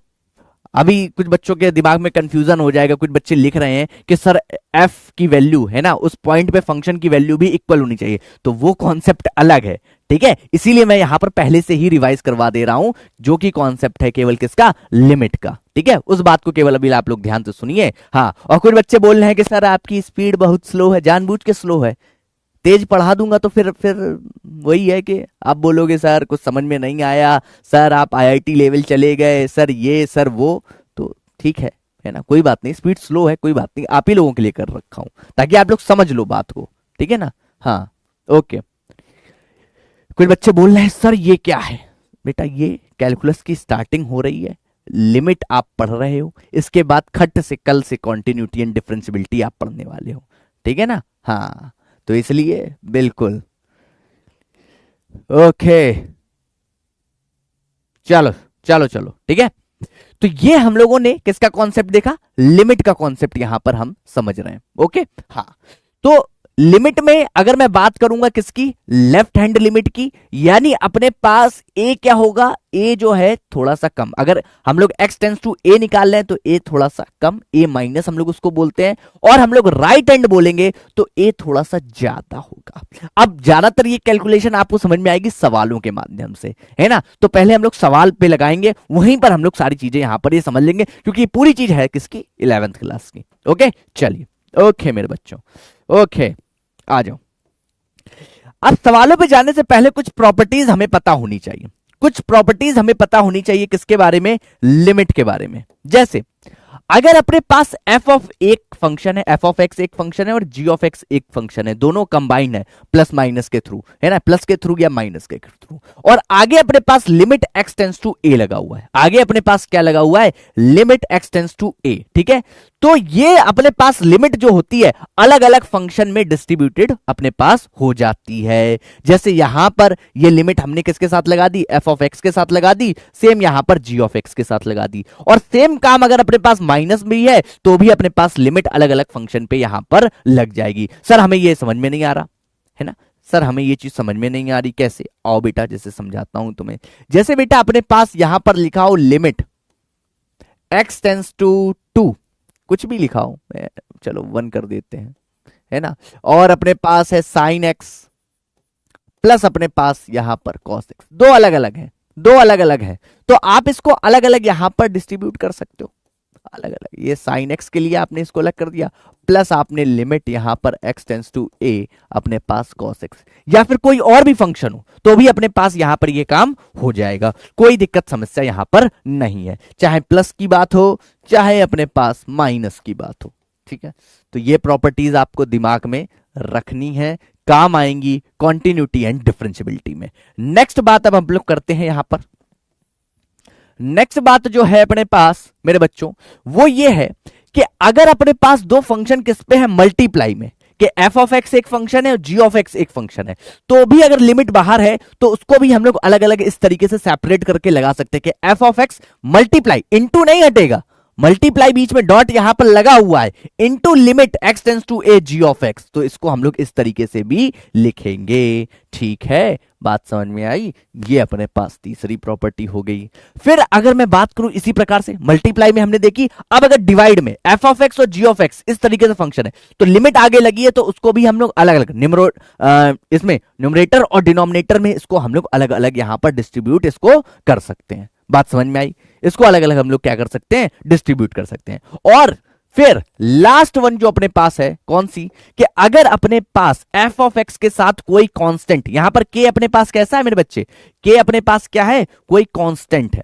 अभी कुछ बच्चों के दिमाग में कंफ्यूजन हो जाएगा, कुछ बच्चे लिख रहे हैं कि सर f की वैल्यू है ना, उस पॉइंट पे फंक्शन की वैल्यू भी इक्वल होनी चाहिए, तो वो कॉन्सेप्ट अलग है। ठीक है, इसीलिए मैं यहां पर पहले से ही रिवाइज करवा दे रहा हूं, जो कि कॉन्सेप्ट है केवल किसका, लिमिट का। ठीक है, उस बात को केवल अभी आप लोग ध्यान से सुनिए। हाँ, और कुछ बच्चे बोल रहे हैं कि सर आपकी स्पीड बहुत स्लो है, जानबूझ के स्लो है, तेज पढ़ा दूंगा तो फिर वही है कि आप बोलोगे सर कुछ समझ में नहीं आया, सर आप आईआईटी लेवल चले गए, सर ये सर वो। तो ठीक है ना, कोई बात नहीं, स्पीड स्लो है, कोई बात नहीं, आप ही लोगों के लिए कर रखा हूं ताकि आप लोग समझ लो बात को। ठीक है ना, हाँ, ओके। कुछ बच्चे बोल रहे हैं सर ये क्या है, बेटा ये कैलकुलस की स्टार्टिंग हो रही है, लिमिट आप पढ़ रहे हो, इसके बाद खट से कल से कॉन्टिन्यूटी एंड डिफरेंशियबिलिटी आप पढ़ने वाले हो। ठीक है ना, हाँ, तो इसलिए बिल्कुल ओके, चलो चलो चलो, ठीक है। तो ये हम लोगों ने किसका कॉन्सेप्ट देखा, लिमिट का कॉन्सेप्ट यहां पर हम समझ रहे हैं। ओके, हाँ, तो लिमिट में अगर मैं बात करूंगा किसकी, लेफ्ट हैंड लिमिट की, यानी अपने पास a क्या होगा, a जो है थोड़ा सा कम, अगर हम लोग x टेंस टू a निकाल रहे हैं तो a थोड़ा सा कम, a माइनस हम लोग उसको बोलते हैं, और हम लोग राइट हैंड बोलेंगे तो a थोड़ा सा ज्यादा होगा। अब ज्यादातर ये कैलकुलेशन आपको समझ में आएगी सवालों के माध्यम से, है ना। तो पहले हम लोग सवाल पे लगाएंगे, वहीं पर हम लोग सारी चीजें यहां पर ये समझ लेंगे, क्योंकि ये पूरी चीज है किसकी, 11th क्लास की। ओके, चलिए, ओके मेरे बच्चों, ओके, आ जाओ। अब सवालों पे जाने से पहले कुछ प्रॉपर्टीज हमें पता होनी चाहिए, कुछ प्रॉपर्टीज हमें पता होनी चाहिए किसके बारे में, लिमिट के बारे में। जैसे अगर अपने पास एफ ऑफ एक फंक्शन है, एफ ऑफ एक्स एक फंक्शन है और जी ऑफ एक्स एक फंक्शन है, दोनों कंबाइंड है प्लस माइनस के थ्रू, है ना, प्लस के थ्रू या माइनस के थ्रू, और आगे अपने पास लिमिट एक्स टेंस टू ए लगा हुआ है, आगे अपने पास क्या लगा हुआ है, लिमिट एक्स टेंस टू ए, ठीक है। तो ये अपने पास लिमिट जो होती है अलग अलग फंक्शन में डिस्ट्रीब्यूटेड अपने पास हो जाती है। जैसे यहां पर ये लिमिट हमने किसके साथ लगा दी, एफ ऑफ एक्स के साथ लगा दी, सेम यहां पर जी ऑफ एक्स के साथ लगा दी, और सेम काम अगर अपने पास माइनस भी है तो भी अपने पास लिमिट अलग अलग फंक्शन पे यहां पर लग जाएगी। सर हमें ये समझ में नहीं आ रहा है ना, सर हमें ये चीज समझ में नहीं आ रही, कैसे, आओ बेटा जैसे समझाता हूं तुम्हें। जैसे बेटा अपने पास यहां पर लिखा हो लिमिट एक्स टेंस टू 2, कुछ भी लिखा हो, चलो 1 कर देते हैं, है ना, और अपने पास है साइन एक्स प्लस अपने पास यहां पर कॉस एक्स, दो अलग अलग है, दो अलग अलग है, तो आप इसको अलग अलग यहां पर डिस्ट्रीब्यूट कर सकते हो, अलग अलग, ये साइन एक्स के लिए आपने इसको अलग कर दिया, प्लस आपने लिमिट यहां पर एक्स टेंस टू ए अपने पास कॉस एक्स, या फिर कोई और भी फंक्शन हो तो भी अपने पास यहां पर ये काम हो जाएगा, कोई दिक्कत समस्या यहां पर नहीं है, चाहे प्लस की बात हो चाहे अपने पास माइनस की बात हो, ठीक है। तो ये प्रॉपर्टीज आपको दिमाग में रखनी है, काम आएंगी कॉन्टिन्यूटी एंड डिफरेंशियबिलिटी में। नेक्स्ट बात अब हम लोग करते हैं यहां पर, नेक्स्ट बात जो है अपने पास मेरे बच्चों वो ये है कि अगर अपने पास दो फंक्शन किस पे है, मल्टीप्लाई में, कि एफ ऑफ एक्स एक फंक्शन है और जी ऑफ एक्स एक फंक्शन है, तो भी अगर लिमिट बाहर है तो उसको भी हम लोग अलग अलग इस तरीके से सेपरेट करके लगा सकते हैं कि F of x multiply, into नहीं हटेगा, मल्टीप्लाई बीच में डॉट यहां पर लगा हुआ है, into limit x tends to a g of x, तो इसको हम लोग इस तरीके से भी लिखेंगे, ठीक है, बात समझ में आई। ये अपने पास तीसरी प्रॉपर्टी हो गई। फिर अगर मैं बात करूं इसी प्रकार से, मल्टीप्लाई में हमने देखी, अब अगर डिवाइड में एफ ऑफ एक्स और जी ऑफ एक्स इस तरीके से फंक्शन है तो लिमिट आगे लगी है तो उसको भी हम लोग अलग अलग इसमें न्यूमरेटर और डिनोमिनेटर में इसको हम लोग अलग अलग यहां पर डिस्ट्रीब्यूट इसको कर सकते हैं, बात समझ में आई। इसको अलग अलग हम लोग क्या कर सकते हैं, डिस्ट्रीब्यूट कर सकते हैं। और फिर लास्ट वन जो अपने पास है कौन सी, कि अगर अपने पास एफ ऑफ एक्स के साथ कोई कांस्टेंट, यहां पर के अपने पास कैसा है मेरे बच्चे, के अपने पास क्या है, कोई कांस्टेंट है,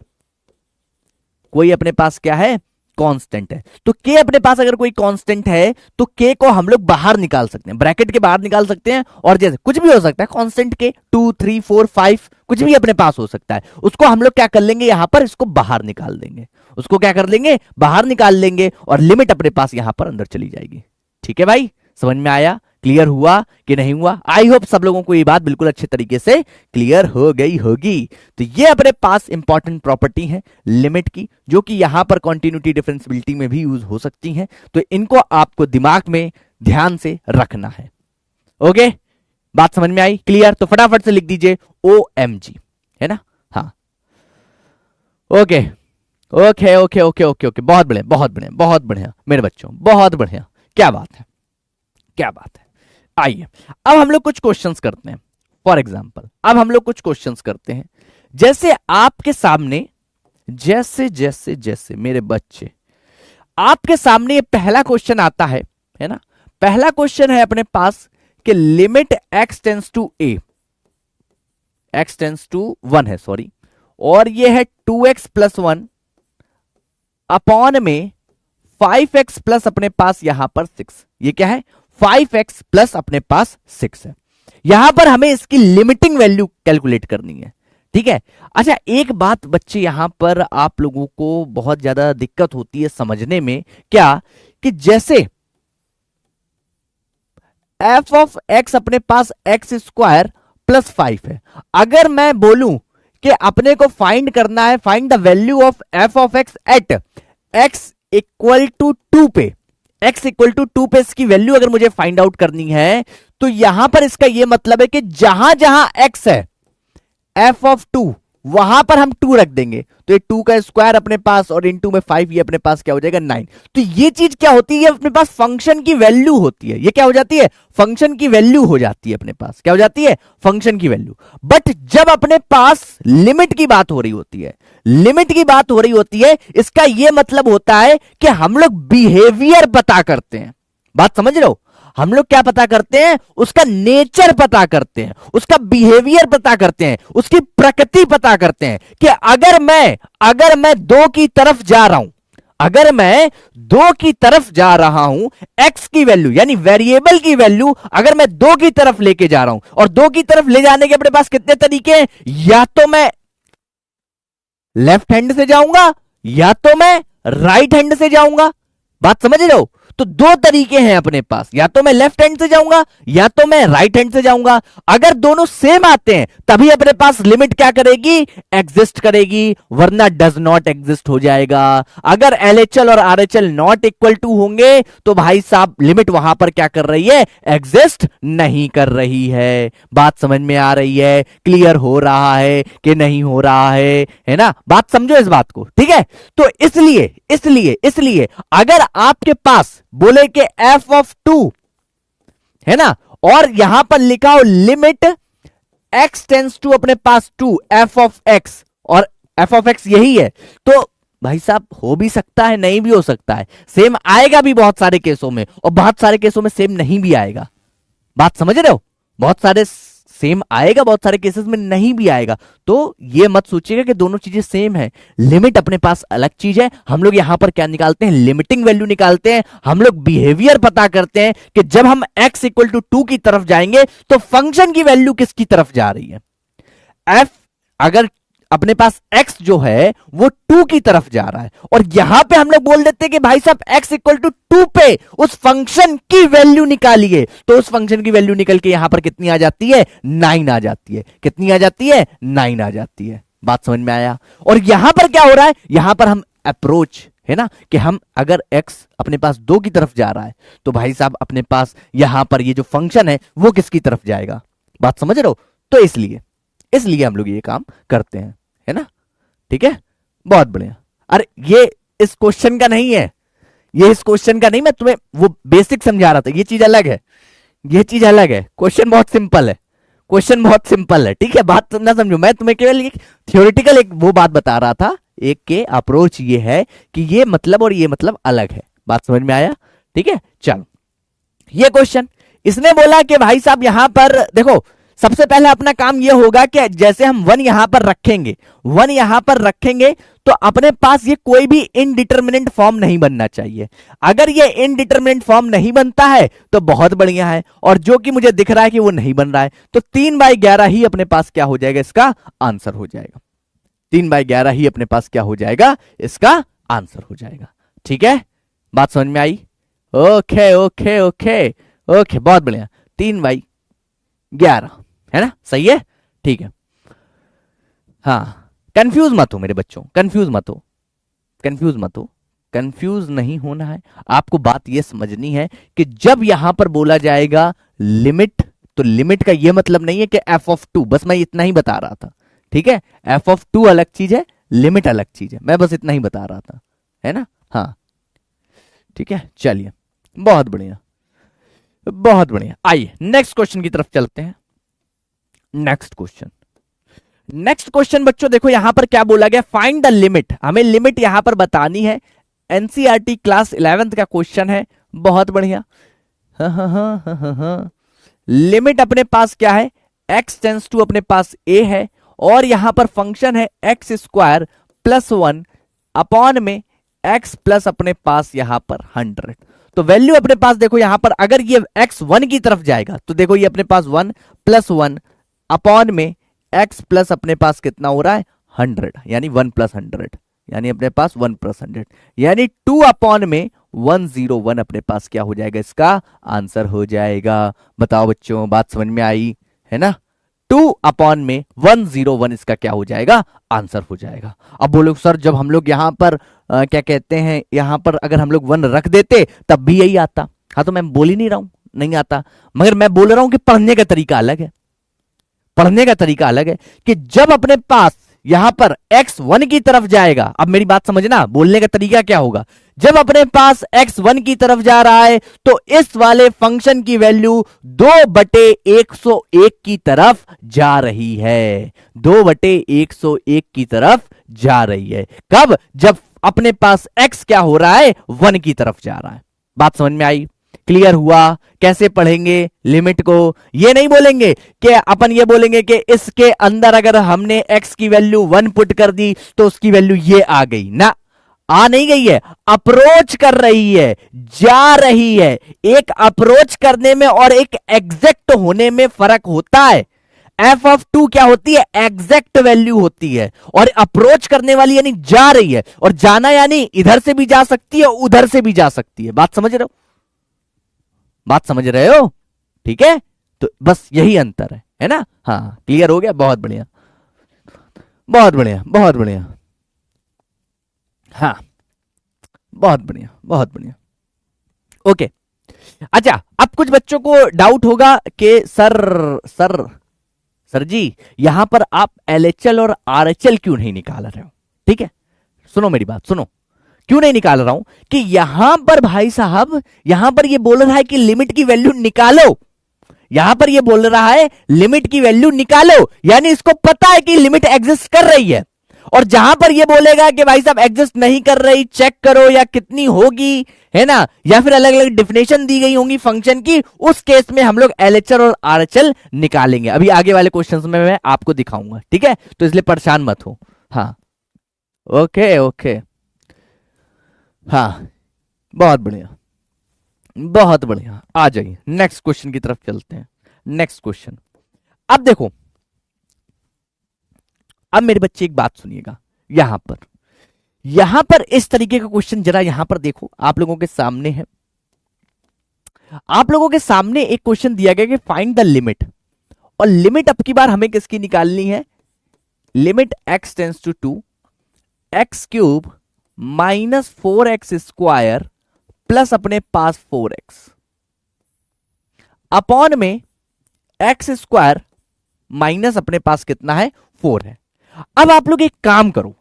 कोई अपने पास क्या है, कांस्टेंट है, तो के अपने पास अगर कोई कांस्टेंट है तो के को हम लोग बाहर निकाल सकते हैं, ब्रैकेट के बाहर निकाल सकते हैं, और जैसे कुछ भी हो सकता है कांस्टेंट के 2 3 4 5 कुछ भी अपने पास हो सकता है, उसको हम लोग क्या कर लेंगे, यहां पर इसको बाहर निकाल देंगे, उसको क्या कर लेंगे, बाहर निकाल लेंगे, और लिमिट अपने पास यहां पर अंदर चली जाएगी। ठीक है भाई, समझ में आया, क्लियर हुआ कि नहीं हुआ? आई होप सब लोगों को ये बात बिल्कुल अच्छे तरीके से क्लियर हो गई होगी। तो ये अपने पास इंपॉर्टेंट प्रॉपर्टी है लिमिट की, जो कि यहां पर कॉन्टिन्यूटी डिफरेंशियबिलिटी में भी यूज हो सकती हैं, तो इनको आपको दिमाग में ध्यान से रखना है। ओके, बात समझ में आई, क्लियर? तो फटाफट से लिख दीजिए OMG, है ना? हाँ, okay okay okay okay okay okay, बहुत बढ़िया बहुत बढ़िया बहुत बढ़िया मेरे बच्चों, बहुत बढ़िया, क्या बात है क्या बात है। आइए अब हम लोग कुछ क्वेश्चंस करते हैं। फॉर एग्जांपल अब हम लोग कुछ क्वेश्चंस करते हैं, जैसे आपके सामने, जैसे जैसे जैसे मेरे बच्चे आपके सामने ये पहला क्वेश्चन आता है ना, पहला क्वेश्चन है अपने पास कि limit x tends to a, x tends to 1 है, सॉरी, और ये है 2x प्लस 1 अपॉन में 5x प्लस अपने पास यहां पर 6, ये क्या है, 5x प्लस अपने पास 6 है। यहां पर हमें इसकी लिमिटिंग वैल्यू कैलकुलेट करनी है, ठीक है। अच्छा, एक बात बच्चे यहां पर आप लोगों को बहुत ज्यादा दिक्कत होती है समझने में, क्या कि जैसे f ऑफ x अपने पास x स्क्वायर प्लस 5 है, अगर मैं बोलूं कि अपने को फाइंड करना है, find the value of f of x at x equal to 2 पे, x इक्वल टू 2 पे इसकी वैल्यू अगर मुझे फाइंड आउट करनी है, तो यहां पर इसका यह मतलब है कि जहां जहां x है f ऑफ 2 वहां पर हम 2 रख देंगे, तो ये 2 का स्क्वायर अपने पास और इनटू में 5, ये अपने पास क्या हो जाएगा 9। तो ये चीज क्या होती है, अपने पास फंक्शन की वैल्यू होती है, ये क्या हो जाती है, फंक्शन की वैल्यू हो जाती है, अपने पास क्या हो जाती है, फंक्शन की वैल्यू। बट जब अपने पास लिमिट की बात हो रही होती है, लिमिट की बात हो रही होती है, इसका यह मतलब होता है कि हम लोग बिहेवियर पता करते हैं, बात समझ रहे हो, हम लोग क्या पता करते हैं, उसका नेचर पता करते हैं, उसका बिहेवियर पता करते हैं, उसकी प्रकृति पता करते हैं कि अगर मैं 2 की तरफ जा रहा हूं, अगर मैं दो की तरफ जा रहा हूं, एक्स की वैल्यू यानी वेरिएबल की वैल्यू अगर मैं दो की तरफ लेके जा रहा हूं, और दो की तरफ ले जाने के अपने पास कितने तरीके हैं, या तो मैं लेफ्ट हैंड से जाऊंगा या तो मैं राइट हैंड से जाऊंगा। बात समझ रहे हो? तो दो तरीके हैं अपने पास, या तो मैं लेफ्ट हैंड से जाऊंगा या तो मैं राइट हैंड से जाऊंगा। अगर दोनों सेम आते हैं तभी अपने पास लिमिट क्या करेगी, एग्जिस्ट करेगी, वरना डज नॉट एग्जिस्ट हो जाएगा। अगर एलएचएल और आरएचएल नॉट इक्वल टू होंगे तो भाई साहब लिमिट वहां पर क्या कर रही है, एग्जिस्ट नहीं कर रही है। बात समझ में आ रही है? क्लियर हो रहा है कि नहीं हो रहा है ना? बात समझो इस बात को, ठीक है? तो इसलिए इसलिए इसलिए अगर आपके पास बोले कि एफ ऑफ टू है ना, और यहां पर लिखा हो लिमिट एक्स टेंस टू अपने पास टू एफ ऑफ एक्स, और एफ ऑफ एक्स यही है, तो भाई साहब हो भी सकता है नहीं भी हो सकता है, सेम आएगा भी बहुत सारे केसों में, और बहुत सारे केसों में सेम नहीं भी आएगा। बात समझ रहे हो? बहुत सारे सेम आएगा, बहुत सारे केसेस में नहीं भी आएगा। तो ये मत सोचिएगा कि दोनों चीजें सेम है। लिमिट अपने पास अलग चीज है। हम लोग यहां पर क्या निकालते हैं, लिमिटिंग वैल्यू निकालते हैं। हम लोग बिहेवियर पता करते हैं कि जब हम x इक्वल टू 2 की तरफ जाएंगे तो फंक्शन की वैल्यू किसकी तरफ जा रही है। f अगर अपने पास x जो है वो 2 की तरफ जा रहा है, और यहां पे हम लोग बोल देते हैं कि भाई साहब x इक्वल टू 2 पे उस फंक्शन की वैल्यू निकालिए, तो उस फंक्शन की वैल्यू निकल के यहां पर कितनी आ जाती है, 9 आ जाती है। कितनी आ जाती है, 9 आ जाती है। बात समझ में आया? और यहां पर क्या हो रहा है, यहां पर हम अप्रोच है ना, कि हम अगर x अपने पास 2 की तरफ जा रहा है तो भाई साहब अपने पास यहां पर ये जो फंक्शन है वो किसकी तरफ जाएगा। बात समझ रहे हो? तो इसलिए हम लोग ये काम करते हैं, है ना? ठीक है, बहुत बढ़िया। अरे ये इस क्वेश्चन का नहीं है, ये इस क्वेश्चन का नहीं, मैं तुम्हें वो बेसिक समझा रहा था। ये चीज अलग है, ये चीज अलग है। क्वेश्चन बहुत सिंपल है, क्वेश्चन बहुत सिंपल है, ठीक है? बात ना समझो, मैं तुम्हें केवल एक थियोरेटिकल एक वो बात बता रहा था। एक के अप्रोच ये है कि ये मतलब और ये मतलब अलग है। बात समझ में आया? ठीक है, चलो ये क्वेश्चन इसने बोला कि भाई साहब यहां पर देखो, सबसे पहले अपना काम यह होगा कि जैसे हम 1 यहां पर रखेंगे, 1 यहां पर रखेंगे तो अपने पास ये कोई भी इनडिटर्मिनेंट फॉर्म नहीं बनना चाहिए। अगर ये इनडिटर्मिनेंट फॉर्म नहीं बनता है तो बहुत बढ़िया है, और जो कि मुझे दिख रहा है कि वो नहीं बन रहा है, तो 3/11 ही अपने पास क्या हो जाएगा, इसका आंसर हो जाएगा। 3/11 ही अपने पास क्या हो जाएगा, इसका आंसर हो जाएगा। ठीक है, बात समझ में आई? ओके ओके ओके ओके, बहुत बढ़िया। 3/11 है ना, सही है? ठीक है। हाँ, कंफ्यूज मत हो मेरे बच्चों, कंफ्यूज मत हो, कंफ्यूज मत हो, कंफ्यूज नहीं होना है। आपको बात यह समझनी है कि जब यहां पर बोला जाएगा लिमिट, तो लिमिट का यह मतलब नहीं है कि एफ ऑफ 2, बस मैं इतना ही बता रहा था। ठीक है, एफ ऑफ 2 अलग चीज है, लिमिट अलग चीज है, मैं बस इतना ही बता रहा था, है ना? हाँ ठीक है, चलिए बहुत बढ़िया, बहुत बढ़िया। आइए नेक्स्ट क्वेश्चन की तरफ चलते हैं। नेक्स्ट क्वेश्चन बच्चों देखो यहां पर क्या बोला गया, फाइंड द लिमिट। हमें लिमिट यहां पर बतानी है। एनसीईआरटी क्लास 11th का क्वेश्चन है, बहुत बढ़िया। लिमिट अपने पास क्या है, x टेंस टू अपने पास a है, और यहां पर फंक्शन है x स्क्वायर प्लस 1 अपॉन में x प्लस अपने पास यहां पर 100। तो वैल्यू अपने पास देखो यहां पर, अगर ये x 1 की तरफ जाएगा तो देखो ये अपने पास 1 प्लस 1 अपॉन में x प्लस अपने पास कितना हो रहा है, 100, यानी 1 प्लस 100, यानी अपने पास 1 प्लस 100, यानी 2 अपॉन में 101 अपने पास क्या हो जाएगा, इसका आंसर हो जाएगा। बताओ बच्चों, बात समझ में आई है ना? 2 अपॉन में 101 इसका क्या हो जाएगा, आंसर हो जाएगा। अब बोलो सर जब हम लोग यहां पर क्या कहते हैं, यहां पर अगर हम लोग 1 रख देते तब भी यही आता। हाँ तो मैं बोल ही नहीं रहा हूं नहीं आता, मगर मैं बोल रहा हूं कि पढ़ने का तरीका अलग है। पढ़ने का तरीका अलग है कि जब अपने पास यहां पर x 1 की तरफ जाएगा, अब मेरी बात समझना, बोलने का तरीका क्या होगा, जब अपने पास x 1 की तरफ जा रहा है तो इस वाले फंक्शन की वैल्यू 2/101 की तरफ जा रही है, 2/101 की तरफ जा रही है। कब? जब अपने पास x क्या हो रहा है, 1 की तरफ जा रहा है। बात समझ में आई? क्लियर हुआ? कैसे पढ़ेंगे लिमिट को? ये नहीं बोलेंगे कि अपन ये बोलेंगे कि इसके अंदर अगर हमने x की वैल्यू 1 पुट कर दी तो उसकी वैल्यू ये आ गई ना। आ नहीं गई है, अप्रोच कर रही है, जा रही है। एक अप्रोच करने में और एक एग्जैक्ट होने में फर्क होता है। एफ ऑफ टू क्या होती है, एग्जैक्ट वैल्यू होती है, और अप्रोच करने वाली यानी जा रही है, और जाना यानी इधर से भी जा सकती है उधर से भी जा सकती है। बात समझ रहे हो, बात समझ रहे हो? ठीक है, तो बस यही अंतर है ना। हाँ, क्लियर हो गया, बहुत बढ़िया, बहुत बढ़िया, बहुत बढ़िया। हाँ, बहुत बढ़िया, बहुत बढ़िया। ओके, अच्छा, अब कुछ बच्चों को डाउट होगा कि सर सर जी, यहां पर आप एलएचएल और आरएचएल क्यों नहीं निकाल रहे हो? ठीक है, सुनो मेरी बात, सुनो, क्यों नहीं निकाल रहा हूं कि यहां पर भाई साहब, यहां पर ये बोल रहा है कि लिमिट की वैल्यू निकालो। यहां पर ये बोल रहा है लिमिट की वैल्यू निकालो, यानी इसको पता है कि लिमिट एग्जिस्ट कर रही है। और जहां पर ये बोलेगा कि भाई साहब एग्जिस्ट नहीं कर रही, चेक करो या कितनी होगी, है ना, या फिर अलग अलग डिफिनेशन दी गई होंगी फंक्शन की, उस केस में हम लोग एलएचएल और आरएचएल निकालेंगे। अभी आगे वाले क्वेश्चंस में मैं आपको दिखाऊंगा, ठीक है, तो इसलिए परेशान मत हो। हाँ, ओके ओके, हाँ, बहुत बढ़िया, बहुत बढ़िया। आ जाइए नेक्स्ट क्वेश्चन की तरफ चलते हैं। नेक्स्ट क्वेश्चन, अब देखो, अब मेरे बच्चे एक बात सुनिएगा, यहां पर इस तरीके का क्वेश्चन जरा यहां पर देखो, आप लोगों के सामने है, आप लोगों के सामने एक क्वेश्चन दिया गया कि फाइंड द लिमिट, और लिमिट अब की बार हमें किसकी निकालनी है, limit x tends to 2 x cube minus 4x square plus अपने पास 4x अपॉन में एक्स स्क्वायर माइनस अपने पास कितना है, 4 है। अब आप लोग एक काम करो,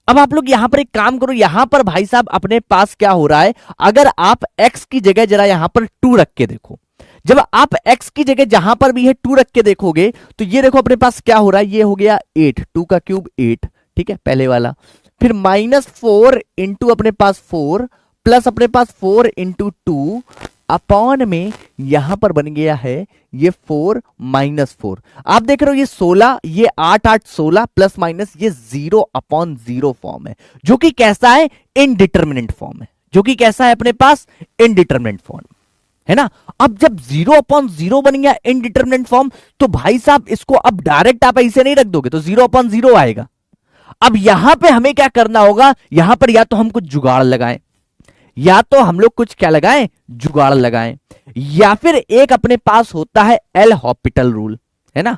अब आप लोग यहां पर एक काम करो, यहां पर भाई साहब अपने पास क्या हो रहा है, अगर आप x की जगह जरा यहां पर 2 रख के देखो, जब आप x की जगह जहां पर भी है 2 रख के देखोगे, तो ये देखो अपने पास क्या हो रहा है, ये हो गया 8, 2 का क्यूब 8, ठीक है, पहले वाला, फिर -4 इंटू अपने पास 4 प्लस अपने पास 4 इंटू 2 अपॉन में यहां पर बन गया है ये 4 -4। आप देख रहे हो ये 16, ये 8 8 16 प्लस माइनस ये 0/0 फॉर्म है, जो कि कैसा है, इनडिटरमिनेंट फॉर्म है, जो कि कैसा है अपने पास, इनडिटरमिनेंट फॉर्म है ना। अब जब 0/0 बन गया इनडिटरमिनेंट फॉर्म, तो भाई साहब इसको अब डायरेक्ट आप ऐसे नहीं रख दोगे, तो 0/0 आएगा। अब यहां पे हमें क्या करना होगा, यहां पर या तो हम कुछ जुगाड़ लगाएं, या तो हम लोग कुछ क्या लगाएं, जुगाड़ लगाएं, या फिर एक अपने पास होता है एल हॉपिटल रूल, है ना,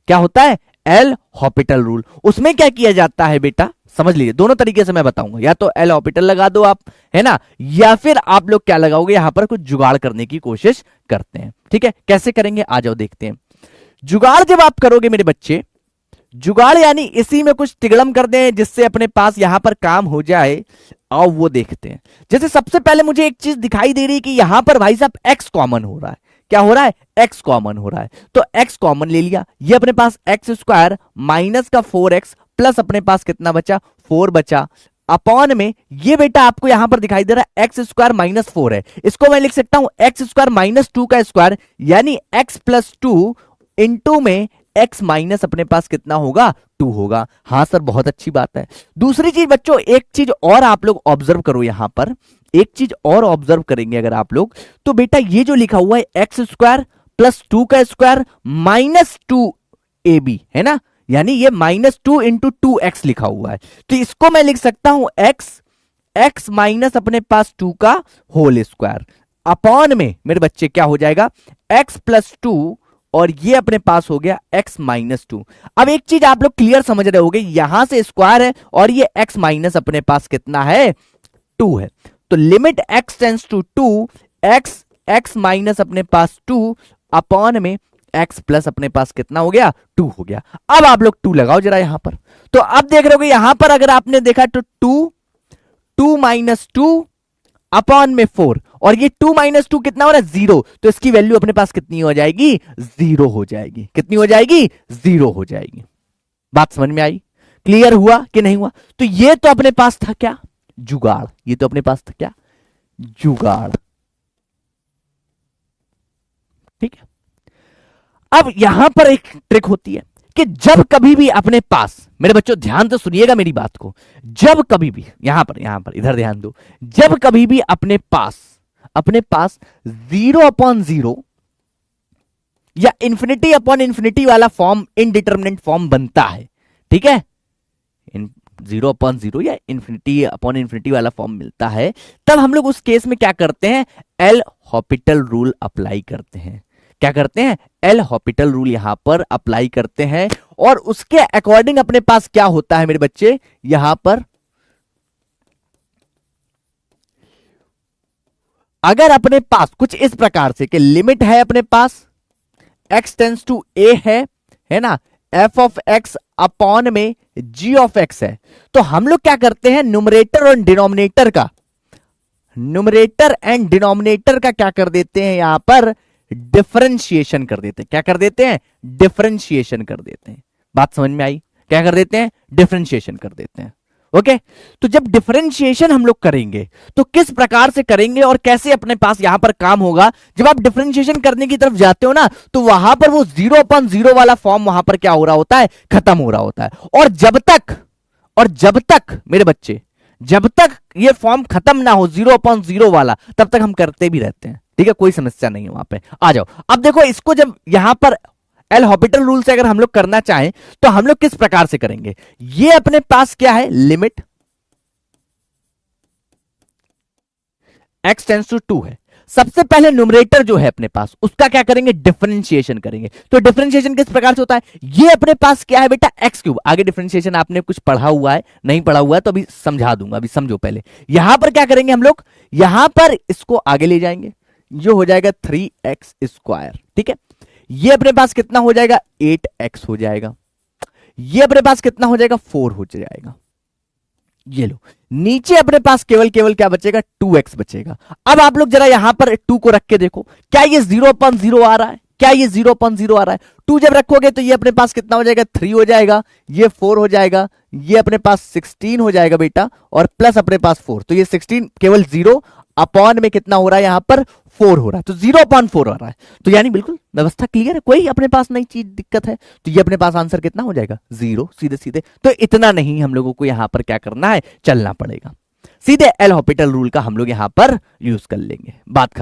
क्या होता है, एल हॉपिटल रूल। उसमें क्या किया जाता है बेटा, समझ लीजिए, दोनों तरीके से मैं बताऊंगा, या तो एल हॉपिटल लगा दो आप, है ना, या फिर आप लोग क्या लगाओगे, यहां पर कुछ जुगाड़ करने की कोशिश करते हैं। ठीक है, कैसे करेंगे, आ जाओ देखते हैं। जुगाड़ जब आप करोगे मेरे बच्चे, जुगाड़ यानी इसी में कुछ तिगड़म कर दें जिससे अपने पास यहां पर काम हो जाए, आओ वो देखते हैं। जैसे सबसे पहले मुझे एक चीज दिखाई दे रही है कि यहां पर भाई साहब x कॉमन हो रहा है, क्या हो रहा है, x कॉमन हो रहा है, तो x कॉमन ले लिया, ये अपने पास एक्स स्क्वायर माइनस का 4x प्लस अपने पास कितना बचा, 4 बचा, अपॉन में ये बेटा आपको यहां पर दिखाई दे रहा है एक्स स्क्वायर -4 है, इसको मैं लिख सकता हूं एक्स स्क्वायर -2 का स्क्वायर, यानी x प्लस 2 इंटू में x माइनस अपने पास कितना होगा, 2 होगा। हां सर, बहुत अच्छी बात है। दूसरी चीज बच्चों, एक चीज और आप लोग ऑब्जर्व करो, यहां पर एक चीज और ऑब्जर्व करेंगे अगर आप लोग, तो बेटा ये जो लिखा हुआ है एक्स स्क्वायर प्लस 2 का स्क्वायर -2ab है ना, यानी ये -2 इंटू 2x लिखा हुआ है, तो इसको मैं लिख सकता हूं x माइनस अपने पास 2 का होल स्क्वायर अपॉन में मेरे बच्चे क्या हो जाएगा, x प्लस 2 और ये अपने पास हो गया x -2। अब एक चीज आप लोग क्लियर समझ रहे होगे, यहां से स्क्वायर है और ये x माइनस अपने पास कितना है, 2 है, तो limit x tends to 2 x minus अपने पास 2 अपॉन में x प्लस अपने पास कितना हो गया, 2 हो गया। अब आप लोग 2 लगाओ जरा यहां पर, तो अब देख रहे हो यहां पर अगर आपने देखा तो 2 माइनस 2 अपॉन में 4, और ये 2 माइनस 2 कितना हो रहा है, 0, तो इसकी वैल्यू अपने पास कितनी हो जाएगी, 0 हो जाएगी। कितनी हो जाएगी, 0 हो जाएगी। बात समझ में आई, क्लियर हुआ कि नहीं हुआ? तो ये तो अपने पास था क्या, जुगाड़, ये तो अपने पास था क्या, जुगाड़। ठीक है, अब यहां पर एक ट्रिक होती है, कि जब कभी भी अपने पास, मेरे बच्चों ध्यान से सुनिएगा मेरी बात को, जब कभी भी यहां पर इधर ध्यान दो, जब कभी भी अपने पास 0/0 या इंफिनिटी अपॉन इंफिनिटी वाला फॉर्म, इनडिटर्मिनेंट फॉर्म बनता है, ठीक है, 0/0 या इंफिनिटी अपॉन इंफिनिटी वाला फॉर्म मिलता है, तब हम लोग उस केस में क्या करते हैं, एल हॉपिटल रूल अप्लाई करते हैं। क्या करते हैं, एल हॉपिटल रूल यहां पर अप्लाई करते हैं, और उसके अकॉर्डिंग अपने पास क्या होता है मेरे बच्चे, यहां पर अगर अपने पास कुछ इस प्रकार से कि लिमिट है अपने पास x टेंस टू a है ना, f ऑफ x अपॉन में g ऑफ x है, तो हम लोग क्या करते हैं, न्यूमरेटर और डिनोमिनेटर का, न्यूमरेटर एंड डिनोमिनेटर का क्या कर देते हैं, यहां पर डिफरेंशिएशन कर देते हैं। क्या कर देते हैं, डिफरेंशिएशन कर देते हैं। बात समझ में आई, क्या कर देते हैं, डिफरेंशिएशन कर देते हैं। ओके, तो जब डिफरेंशिएशन हम लोग करेंगे तो किस प्रकार से करेंगे और कैसे अपने पास यहां पर काम होगा, जब आप डिफरेंशिएशन करने की तरफ जाते हो ना, तो वहां पर वो 0/0 वाला फॉर्म वहां पर क्या हो रहा होता है, खत्म हो रहा होता है। और जब तक मेरे बच्चे, जब तक ये फॉर्म खत्म ना हो 0/0 वाला, तब तक हम करते भी रहते हैं, ठीक है, कोई समस्या नहीं है वहां पे। आ जाओ, अब देखो इसको जब यहां पर एल हॉपिटल रूल से अगर हम लोग करना चाहें तो हम लोग किस प्रकार से करेंगे, ये अपने पास क्या है, लिमिट x टेंस टू 2 है। सबसे पहले न्यूमरेटर जो है अपने पास, उसका क्या करेंगे, डिफरेंशिएशन करेंगे। तो डिफरेंशिएशन किस प्रकार से होता है, ये अपने पास क्या है बेटा, x3। आगे डिफरेंशिएशन आपने कुछ पढ़ा हुआ है, नहीं पढ़ा हुआ है तो अभी समझा दूंगा, अभी समझो पहले। यहां पर क्या करेंगे हम लोग, यहां पर इसको आगे ले जाएंगे, जो हो जाएगा 3x², ठीक है। ये अपने पास कितना हो जाएगा, 8x हो जाएगा। ये अपने पास कितना हो जाएगा, 4 हो जाएगा। ये लो, नीचे अपने पास केवल क्या बचेगा, 2x बचेगा। अब आप लोग जरा यहां पर 2 को रख के देखो, क्या ये 0/0 आ रहा है, क्या ये 0/0 आ रहा है। 2 जब रखोगे तो ये अपने पास कितना हो जाएगा, 3 हो जाएगा, ये 4 हो जाएगा, ये अपने पास 16 हो जाएगा बेटा, और प्लस अपने पास 4, तो ये 16 केवल 0 अपॉन में कितना हो रहा है, यहां पर 4 हो रहा है, तो 0/4 हो रहा है। तो यानी बिल्कुल व्यवस्था क्लियर है, कोई अपने पास नई चीज दिक्कत है, तो ये अपने पास आंसर कितना हो जाएगा, 0, सीधे सीधे। तो इतना नहीं हम लोगों को यहां पर क्या करना है, चलना पड़ेगा, सीधे एल हॉपिटल रूल का हम लोग यहां पर यूज कर लेंगे। बात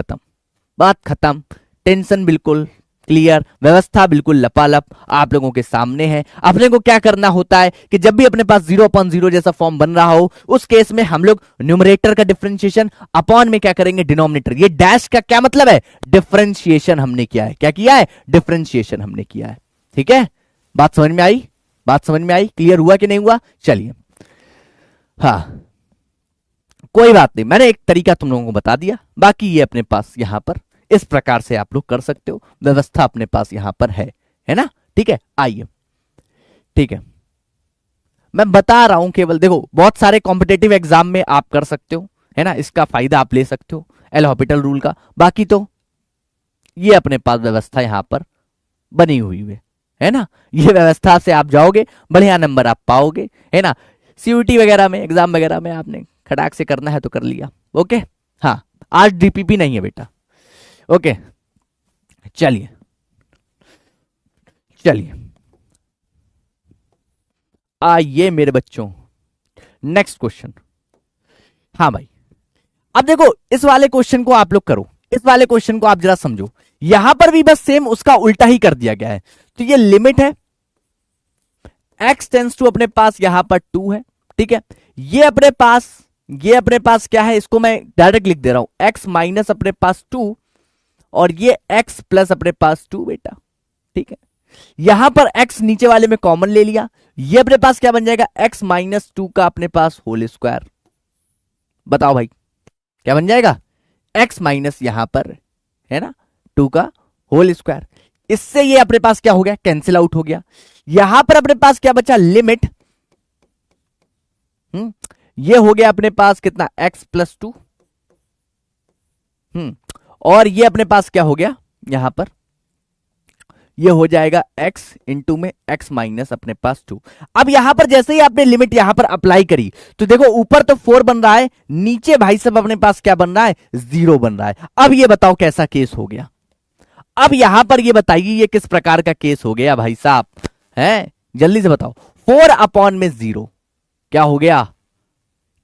खत्म, टेंशन बिल्कुल क्लियर, व्यवस्था बिल्कुल लपालप आप लोगों के सामने है। अपने को क्या करना होता है कि जब भी अपने पास 0/0 जैसा फॉर्म बन रहा हो, उस केस में हम लोग न्यूमरेटर का डिफरेंशिएशन, अपॉन में क्या करेंगे, डिनोमिनेटर। ये डैश का क्या मतलब है, डिफरेंशिएशन हमने किया है। क्या किया है, डिफरेंशिएशन हमने किया है, ठीक है। बात समझ में आई, क्लियर हुआ कि नहीं हुआ, चलिए। हाँ, कोई बात नहीं, मैंने एक तरीका तुम लोगों को बता दिया, बाकी ये अपने पास यहां पर इस प्रकार से आप लोग कर सकते हो, व्यवस्था अपने पास यहां पर है ना, ठीक है। आइए, ठीक है, मैं बता रहा हूं केवल, देखो बहुत सारे कॉम्पिटेटिव एग्जाम में आप कर सकते हो, है ना, इसका फायदा आप ले सकते हो एल हॉपिटल रूल का। बाकी तो ये अपने पास व्यवस्था यहां पर बनी हुई है ना, ये व्यवस्था से आप जाओगे, बढ़िया नंबर आप पाओगे, है ना। सीयूटी वगैरह में, एग्जाम वगैरह में आपने खटाक से करना है तो कर लिया, ओके। हाँ, आज डीपीपी नहीं है बेटा, ओके। चलिए आइए मेरे बच्चों, नेक्स्ट क्वेश्चन। हाँ भाई, अब देखो इस वाले क्वेश्चन को आप लोग करो, इस वाले क्वेश्चन को आप जरा समझो। यहां पर भी बस सेम उसका उल्टा ही कर दिया गया है। तो ये लिमिट है, x टेंस टू अपने पास यहां पर 2 है, ठीक है। ये अपने पास क्या है, इसको मैं डायरेक्ट लिख दे रहा हूं, x माइनस अपने पास 2, और ये x प्लस अपने पास 2 बेटा, ठीक है। यहां पर x नीचे वाले में कॉमन ले लिया, ये अपने पास क्या बन जाएगा, x माइनस 2 का अपने पास होल स्क्वायर। बताओ भाई क्या बन जाएगा, x माइनस यहां पर है ना 2 का होल स्क्वायर। इससे ये अपने पास क्या हो गया, कैंसिल आउट हो गया। यहां पर अपने पास क्या बचा, लिमिट, ये हो गया अपने पास कितना, x प्लस 2, और ये अपने पास क्या हो गया, यहां पर ये हो जाएगा x इंटू में x माइनस अपने पास 2। अब यहां पर जैसे ही आपने लिमिट यहां पर अप्लाई करी, तो देखो ऊपर तो 4 बन रहा है, नीचे भाई साहब अपने पास क्या बन रहा है, 0 बन रहा है। अब ये बताओ कैसा केस हो गया, अब यहां पर ये बताइए ये किस प्रकार का केस हो गया भाई साहब, है? जल्दी से बताओ। 4 अपॉन में 0 क्या हो गया?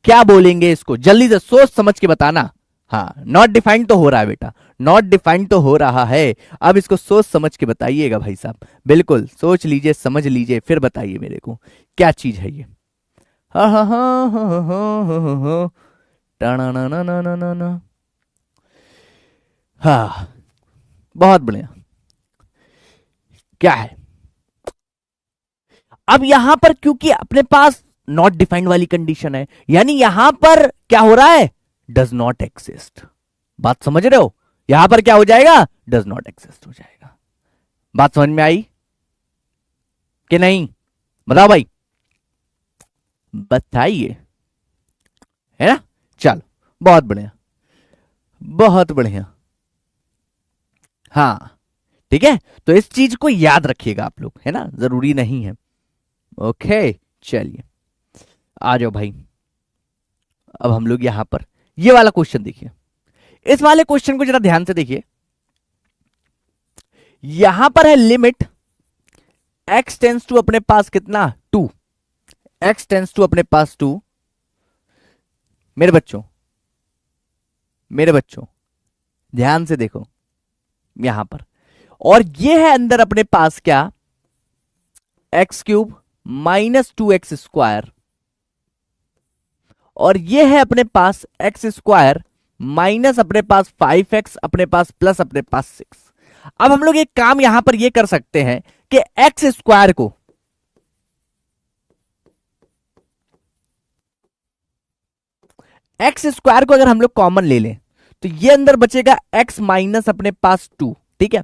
क्या बोलेंगे इसको? जल्दी से सोच समझ के बताना। हाँ, नॉट डिफाइंड तो हो रहा है बेटा, नॉट डिफाइंड तो हो रहा है। अब इसको सोच समझ के बताइएगा भाई साहब, बिल्कुल सोच लीजिए, समझ लीजिए, फिर बताइए मेरे को क्या चीज है ये। हाँ हाँ हाँ हाँ हाँ हाँ हाँ टाना ना ना ना ना ना ना। हाँ, बहुत बढ़िया। क्या है? अब यहां पर क्योंकि अपने पास नॉट डिफाइंड वाली कंडीशन है, यानी यहां पर क्या हो रहा है? Does not exist. बात समझ रहे हो? यहां पर क्या हो जाएगा? डज नॉट एक्सिस्ट हो जाएगा। बात समझ में आई कि नहीं? बताओ भाई, बताइए, है ना? चलो, बहुत बढ़िया, बहुत बढ़िया। हाँ, ठीक है, तो इस चीज को याद रखिएगा आप लोग, है ना? जरूरी नहीं है। ओके, चलिए आ जाओ भाई। अब हम लोग यहां पर ये वाला क्वेश्चन देखिए, इस वाले क्वेश्चन को जरा ध्यान से देखिए। यहां पर है लिमिट x टेंस टू अपने पास कितना? 2। x टेंस टू अपने पास 2। मेरे बच्चों, मेरे बच्चों, ध्यान से देखो यहां पर, और ये है अंदर अपने पास क्या? एक्स क्यूब माइनस 2x², और ये है अपने पास x² माइनस अपने पास 5x अपने पास प्लस अपने पास 6। अब हम लोग एक काम यहां पर ये कर सकते हैं कि x² को अगर हम लोग कॉमन ले लें तो ये अंदर बचेगा x माइनस अपने पास 2, ठीक है?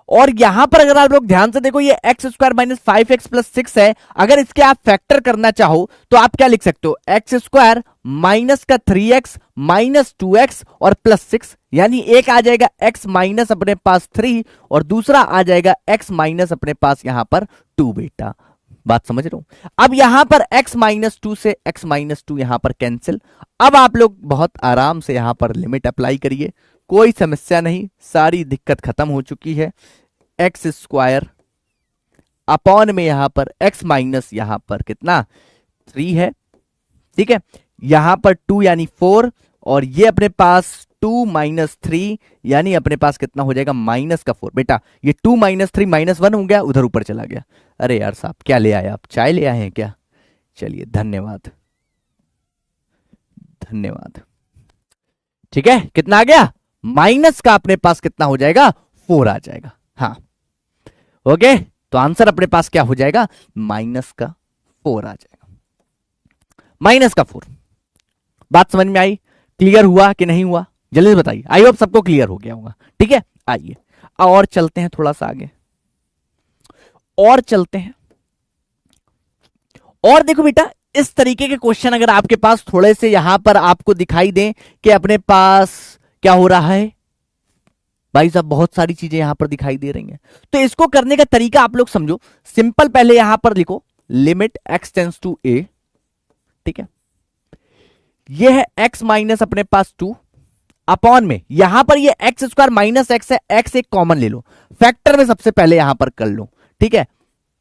और यहां पर अगर आप लोग ध्यान से देखो, ये x² माइनस 5x प्लस 6 है। अगर इसके आप फैक्टर करना चाहो तो आप क्या लिख सकते हो? x² माइनस का 3x माइनस 2x और प्लस 6, यानी एक आ जाएगा x माइनस अपने पास 3 और दूसरा आ जाएगा x माइनस अपने पास यहां पर 2 बेटा। बात समझ रहे हो? अब यहां पर x माइनस 2 से x माइनस 2 यहां पर कैंसिल। अब आप लोग बहुत आराम से यहां पर लिमिट अप्लाई करिए, कोई समस्या नहीं, सारी दिक्कत खत्म हो चुकी है। x² अपॉन में यहां पर x माइनस यहां पर कितना? 3 है, ठीक है? यहां पर 2 यानी 4, और ये अपने पास 2 माइनस 3 यानी अपने पास कितना हो जाएगा? माइनस का 4। बेटा ये 2 माइनस 3 माइनस 1 हो गया, उधर ऊपर चला गया। अरे यार साहब, क्या ले आए आप? चाय ले आए हैं क्या? चलिए, धन्यवाद, धन्यवाद। ठीक है, कितना आ गया? माइनस का अपने पास कितना हो जाएगा? 4 आ जाएगा। हाँ, ओके, तो आंसर अपने पास क्या हो जाएगा? माइनस का 4 आ जाएगा, माइनस का 4। बात समझ में आई? क्लियर हुआ कि नहीं हुआ? जल्दी से बताइए, आई होप सबको क्लियर हो गया होगा। ठीक है, आइए और चलते हैं थोड़ा सा आगे, और चलते हैं। और देखो बेटा, इस तरीके के क्वेश्चन अगर आपके पास थोड़े से यहां पर आपको दिखाई दें कि अपने पास क्या हो रहा है भाई साहब, बहुत सारी चीजें यहां पर दिखाई दे रही हैं, तो इसको करने का तरीका आप लोग समझो। सिंपल, पहले यहां पर लिखो limit x tends to a, ठीक है? ये है x माइनस अपने पास 2 अपॉन में यहां पर ये x² माइनस x है, x एक कॉमन ले लो, फैक्टर में सबसे पहले यहां पर कर लो, ठीक है?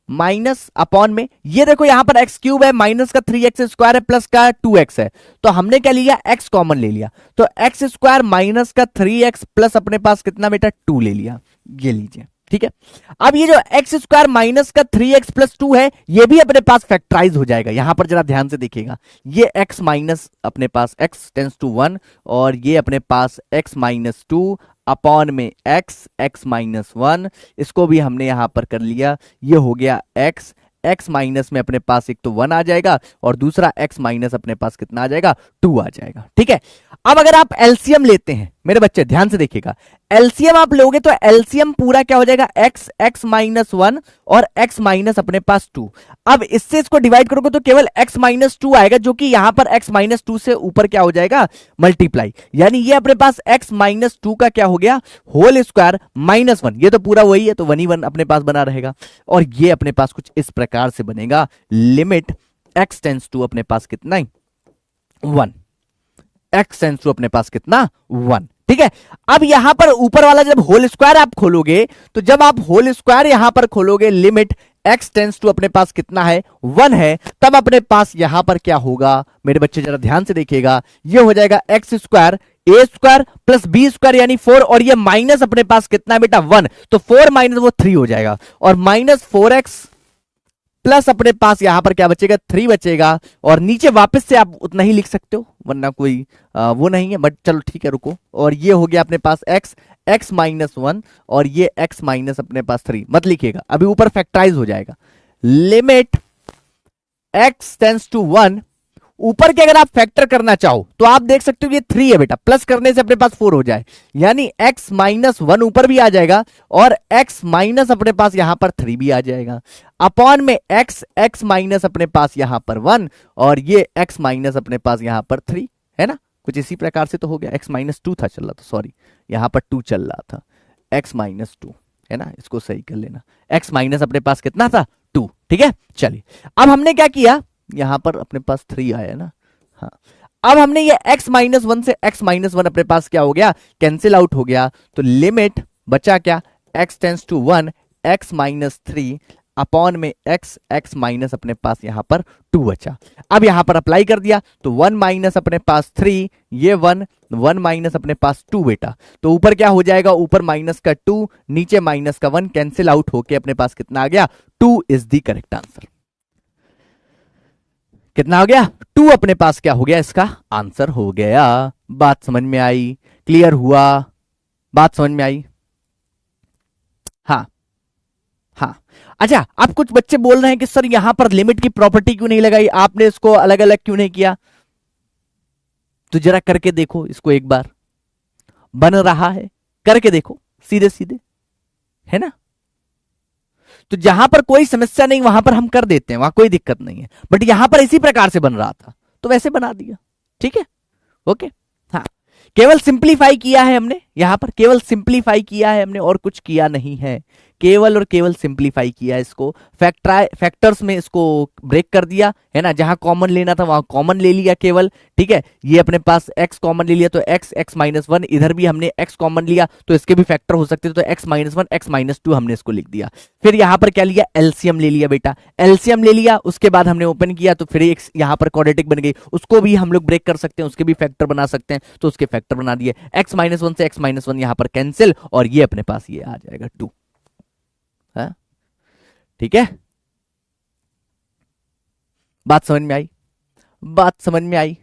माइनस अपॉन में ये देखो यहां पर x³ है, माइनस का 3x² है, प्लस का 2x है, तो हमने क्या लिया? x कॉमन ले लिया, तो x² माइनस का 3x प्लस अपने पास कितना बेटा? 2 ले लिया, ये लीजिए, ठीक है? अब ये जो x² माइनस का 3x प्लस 2 है, ये भी अपने पास फैक्टराइज हो जाएगा। यहां पर जरा ध्यान से देखिएगा, ये x माइनस अपने पास x टेंस टू 1 और ये अपने पास x माइनस 2 अपॉन में x माइनस 1, इसको भी हमने यहां पर कर लिया। ये हो गया x माइनस में अपने पास एक तो 1 आ जाएगा और दूसरा x माइनस अपने पास कितना आ जाएगा? 2 आ जाएगा, ठीक है? अब अगर आप एलसीएम लेते हैं, मेरे बच्चे ध्यान से देखिएगा, एलसीएम आप लोगे तो एलसीएम पूरा क्या हो जाएगा? x माइनस 1 और x माइनस अपने पास 2। अब इससे इसको डिवाइड करोगे तो केवल x माइनस 2 आएगा, जो कि यहां पर x माइनस 2 से ऊपर क्या हो जाएगा? मल्टीप्लाई, यानी ये अपने पास x माइनस 2 का क्या हो गया? होल स्क्वायर माइनस 1, ये तो पूरा वही है, तो 1 ही 1 अपने पास बना रहेगा, और ये अपने पास कुछ इस प्रकार से बनेगा, लिमिट x टेंस टू अपने पास कितना? 1, x टेंस टू अपने पास कितना? 1, ठीक है? अब यहां पर ऊपर वाला जब होल स्क्वायर आप खोलोगे, तो जब आप होल स्क्वायर यहां पर खोलोगे, लिमिट x टेंस टू अपने पास कितना है 1 है, तब अपने पास यहां पर क्या होगा मेरे बच्चे, जरा ध्यान से देखिएगा, ये हो जाएगा एक्स स्क्वायर ए स्क्वायर प्लस बी स्क्वायर यानी 4, और ये माइनस अपने पास कितना है बेटा 1, तो 4 माइनस वो 3 हो जाएगा, और माइनस 4x प्लस अपने पास यहां पर क्या बचेगा 3 बचेगा, और नीचे वापस से आप उतना ही लिख सकते हो वरना कोई वो नहीं है, बट चलो ठीक है रुको, और ये हो गया अपने पास x माइनस 1 और ये x माइनस अपने पास 3 मत लिखिएगा, अभी ऊपर फैक्टराइज हो जाएगा, लिमिट x टेंस टू 1, ऊपर के अगर आप फैक्टर करना चाहो तो आप देख सकते हो ये 3 है बेटा, प्लस करने से अपने पास 4 हो जाए, यानी x माइनस 1 ऊपर भी आ जाएगा और x माइनस अपने पास यहां पर 3 भी आ जाएगा, अपॉन में x माइनस अपने पास यहां पर 1 और ये x माइनस अपने पास यहां पर 3 है ना, कुछ इसी प्रकार से तो हो गया, x माइनस 2 था चल रहा था, सॉरी यहां पर 2 चल रहा था, x माइनस 2 है ना, इसको सही कर लेना, x माइनस अपने पास कितना था 2, ठीक है। चलिए अब हमने क्या किया, यहां पर अपने पास 3 आया ना, हाँ अब हमने ये x माइनस 1 से x माइनस 1 अपने पास क्या हो गया, कैंसिल आउट हो गया, तो लिमिट बचा क्या x tends to 1 x minus 3 upon में x माइनस अपने पास यहां पर 2 बचा, अब यहां पर अप्लाई कर दिया तो 1 माइनस अपने पास 3, ये 1 माइनस अपने पास 2 बेटा, तो ऊपर क्या हो जाएगा, ऊपर माइनस का 2 नीचे माइनस का 1 कैंसिल आउट होके अपने पास कितना आ गया 2 इज द करेक्ट आंसर, कितना हो गया 2 अपने पास क्या हो गया, इसका आंसर हो गया। बात समझ में आई, क्लियर हुआ, बात समझ में आई, हाँ हाँ। अच्छा आप कुछ बच्चे बोल रहे हैं कि सर यहां पर लिमिट की प्रॉपर्टी क्यों नहीं लगाई, आपने इसको अलग अलग क्यों नहीं किया, तो जरा करके देखो इसको एक बार, बन रहा है करके देखो सीधे सीधे, है ना, तो जहां पर कोई समस्या नहीं वहां पर हम कर देते हैं, वहां कोई दिक्कत नहीं है, बट यहां पर इसी प्रकार से बन रहा था तो वैसे बना दिया, ठीक है ओके, हाँ केवल सिंप्लीफाई किया है हमने, यहां पर केवल सिंप्लीफाई किया है हमने और कुछ किया नहीं है, केवल और केवल सिंप्लीफाई किया, इसको फैक्टर्स में इसको ब्रेक कर दिया है ना, जहां कॉमन लेना था वहां कॉमन ले लिया केवल, ठीक है, ये अपने पास x कॉमन ले लिया तो x माइनस 1, इधर भी हमने x कॉमन लिया तो इसके भी फैक्टर हो सकते थे, तो x माइनस 1 x माइनस 2 हमने इसको लिख दिया, फिर यहां पर क्या लिया एलसीएम ले लिया बेटा, एलसीएम ले लिया, उसके बाद हमने ओपन किया तो फिर एक यहां पर क्वाड्रेटिक बन गई, उसको भी हम लोग ब्रेक कर सकते हैं, उसके भी फैक्टर बना सकते हैं, तो उसके फैक्टर बना दिए, x माइनस 1 से x माइनस 1 यहां पर कैंसिल और ये अपने पास ये आ जाएगा 2, ठीक है, बात समझ में आई, बात समझ में आई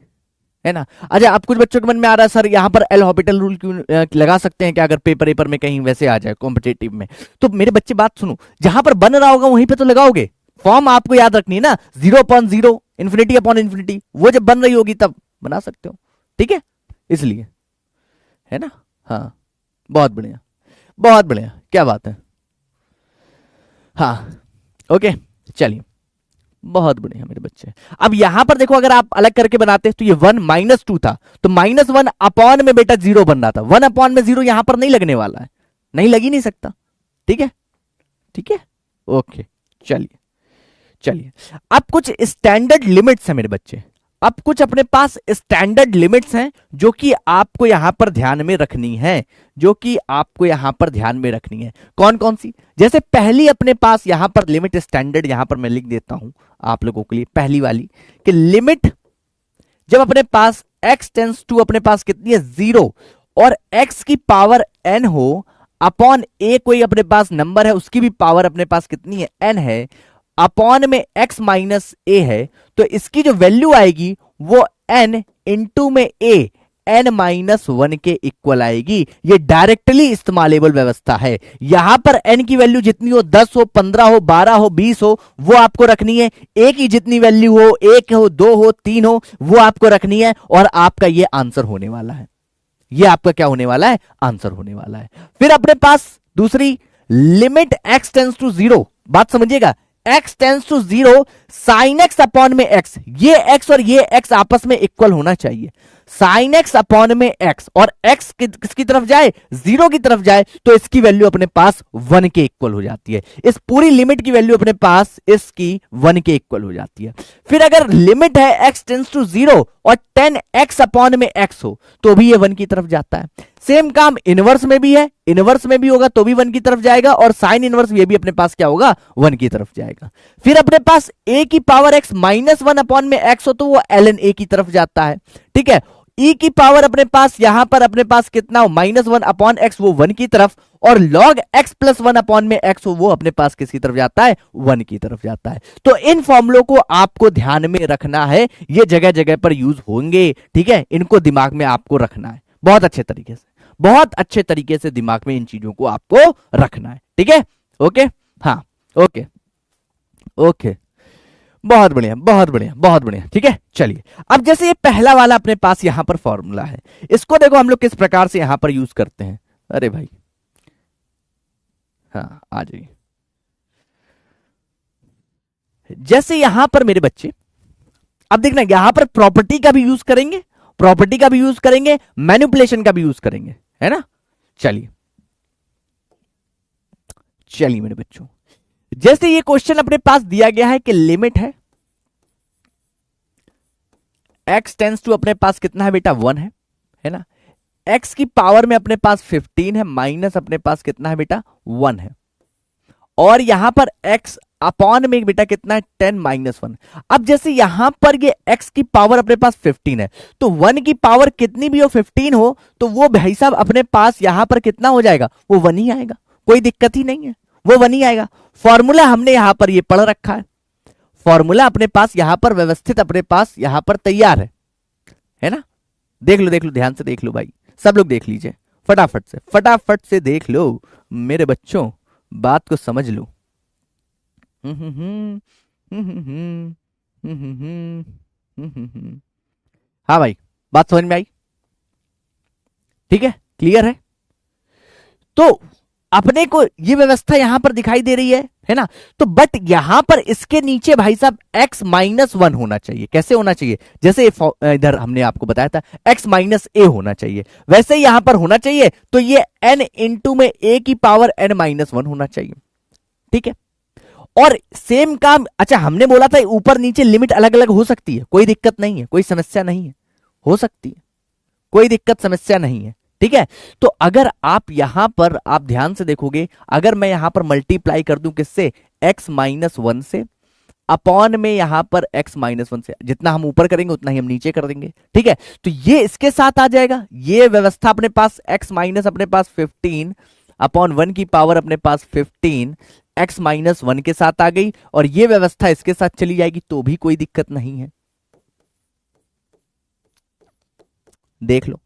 है ना। अच्छा आप कुछ बच्चों के मन में आ रहा है सर यहां पर एल हॉपिटल रूल क्यों लगा सकते हैं क्या, अगर पेपर में कहीं वैसे आ जाए कॉम्पिटेटिव में, तो मेरे बच्चे बात सुनो, जहां पर बन रहा होगा वहीं पे तो लगाओगे, फॉर्म आपको याद रखनी है ना, 0/0 इन्फिनिटी अपॉन इन्फिनिटी, वो जब बन रही होगी तब बना सकते हो, ठीक है, इसलिए है ना, हाँ बहुत बढ़िया बहुत बढ़िया, क्या बात है, हाँ ओके चलिए बहुत बढ़िया मेरे बच्चे। अब यहां पर देखो अगर आप अलग करके बनाते तो ये 1 माइनस 2 था, तो माइनस 1 अपॉन में बेटा 0 बन रहा था, 1 अपॉन में 0 यहां पर नहीं लगने वाला है, नहीं लग ही नहीं सकता, ठीक है ठीक है ओके चलिए चलिए। अब कुछ स्टैंडर्ड लिमिट्स हैं मेरे बच्चे, अब कुछ अपने पास स्टैंडर्ड लिमिट्स हैं जो कि आपको यहां पर ध्यान में रखनी है, जो कि आपको यहां पर ध्यान में रखनी है, कौन कौन सी, जैसे पहली अपने पास यहां पर लिमिट स्टैंडर्ड यहां पर मैं लिख देता हूं आप लोगों के लिए, पहली वाली कि लिमिट जब अपने पास x टेंस टू अपने पास कितनी है 0 और x की पावर n हो अपॉन a कोई अपने पास नंबर है उसकी भी पावर अपने पास कितनी है n है, अपॉन में x माइनस a है, तो इसकी जो वैल्यू आएगी वो n इंटू में a n माइनस 1 के इक्वल आएगी, ये डायरेक्टली इस्तेमालेबल व्यवस्था है, यहां पर n की वैल्यू जितनी हो 10 हो 15 हो 12 हो 20 हो वो आपको रखनी है, a की जितनी वैल्यू हो 1 हो 2 हो 3 हो वो आपको रखनी है, और आपका ये आंसर होने वाला है, ये आपका क्या होने वाला है आंसर होने वाला है। फिर अपने पास दूसरी लिमिट x टेंस टू 0, बात समझिएगा, x tends to 0 sine x upon में x, ये x और ये x आपस में इक्वल होना चाहिए, साइन x अपॉन में x, और x किसकी तरफ जाए 0 की तरफ जाए तो इसकी वैल्यू अपने पास 1 के इक्वल हो जाती है, इस पूरी लिमिट की वैल्यू अपने पास इसकी 1 के इक्वल हो जाती है। फिर अगर लिमिट है x टेंस टू 0 और 10x अपॉन में x हो तो भी ये 1 की तरफ जाता है, सेम काम इनवर्स में भी है, इनवर्स में भी होगा तो भी 1 की तरफ जाएगा, और साइन इनवर्स ये भी अपने पास क्या होगा, 1 की तरफ जाएगा। फिर अपने पास a की पावर x माइनस 1 अपॉन में x हो तो वो ln a की तरफ जाता है, ठीक है। e की पावर अपने पास यहां पर अपने पास कितना हो, माइनस 1 अपॉन एक्स, वो 1 की तरफ, और log x प्लस 1 अपॉन में x हो वो अपने पास किसकी तरफ जाता है, 1 की तरफ जाता है। तो इन फॉर्मूलों को आपको ध्यान में रखना है, ये जगह जगह पर यूज होंगे, ठीक है, इनको दिमाग में आपको रखना है बहुत अच्छे तरीके से, बहुत अच्छे तरीके से दिमाग में इन चीजों को आपको रखना है, ठीक है। ओके, हाँ, ओके ओके, बहुत बढ़िया बहुत बढ़िया बहुत बढ़िया, ठीक है। चलिए अब जैसे ये पहला वाला अपने पास यहां पर फॉर्मूला है, इसको देखो हम लोग किस प्रकार से यहां पर यूज करते हैं। अरे भाई, हाँ आ जाइए। जैसे यहां पर मेरे बच्चे, अब देखना यहां पर प्रॉपर्टी का भी यूज करेंगे, प्रॉपर्टी का भी यूज करेंगे, मैनिपुलेशन का भी यूज करेंगे, है ना। चलिए चलिए मेरे बच्चों, जैसे ये क्वेश्चन अपने पास दिया गया है कि लिमिट है x टेंस टू अपने पास कितना है बेटा, 1 है ना। x की पावर में अपने पास 15 है, माइनस अपने पास कितना है बेटा, 1 है, और यहां पर x अपॉन में बेटा कितना है, 10 माइनस 1। अब जैसे यहां पर ये x की पावर अपने पास 15 है, तो 1 की पावर कितनी भी हो, 15 हो, तो वो भाई साहब अपने पास यहां पर कितना हो जाएगा, वो 1 ही आएगा, कोई दिक्कत ही नहीं है, वो 1 ही आएगा। फॉर्मूला हमने यहां पर ये पढ़ रखा है, फॉर्मूला अपने पास यहां पर व्यवस्थित अपने पास यहां पर तैयार है ना। देख लो ध्यान से देख लो भाई, सब लोग देख लीजिए, फटाफट से देख लो मेरे बच्चों, बात को समझ लो। हाँ भाई, बात समझ में आई, ठीक है, क्लियर है। तो अपने को ये व्यवस्था यहां पर दिखाई दे रही है ना। तो बट यहां पर इसके नीचे भाई साहब x माइनस 1 होना चाहिए। कैसे होना चाहिए, जैसे इधर हमने आपको बताया था x माइनस ए होना चाहिए, वैसे ही यहां पर होना चाहिए। तो ये n इंटू में a की पावर n माइनस 1 होना चाहिए, ठीक है। और सेम काम, अच्छा हमने बोला था ऊपर नीचे लिमिट अलग अलग हो सकती है, कोई दिक्कत नहीं है, कोई समस्या नहीं है, हो सकती है, कोई दिक्कत समस्या नहीं है, ठीक है। तो अगर आप यहां पर आप ध्यान से देखोगे, अगर मैं यहां पर मल्टीप्लाई कर दूं किससे, x माइनस 1 से, अपॉन में यहां पर x माइनस 1 से, जितना हम ऊपर करेंगे उतना ही हम नीचे कर देंगे, ठीक है। तो ये इसके साथ आ जाएगा, ये व्यवस्था अपने पास x माइनस अपने पास 15 अपॉन 1 की पावर अपने पास 15 x माइनस 1 के साथ आ गई, और ये व्यवस्था इसके साथ चली जाएगी तो भी कोई दिक्कत नहीं है। देख लो,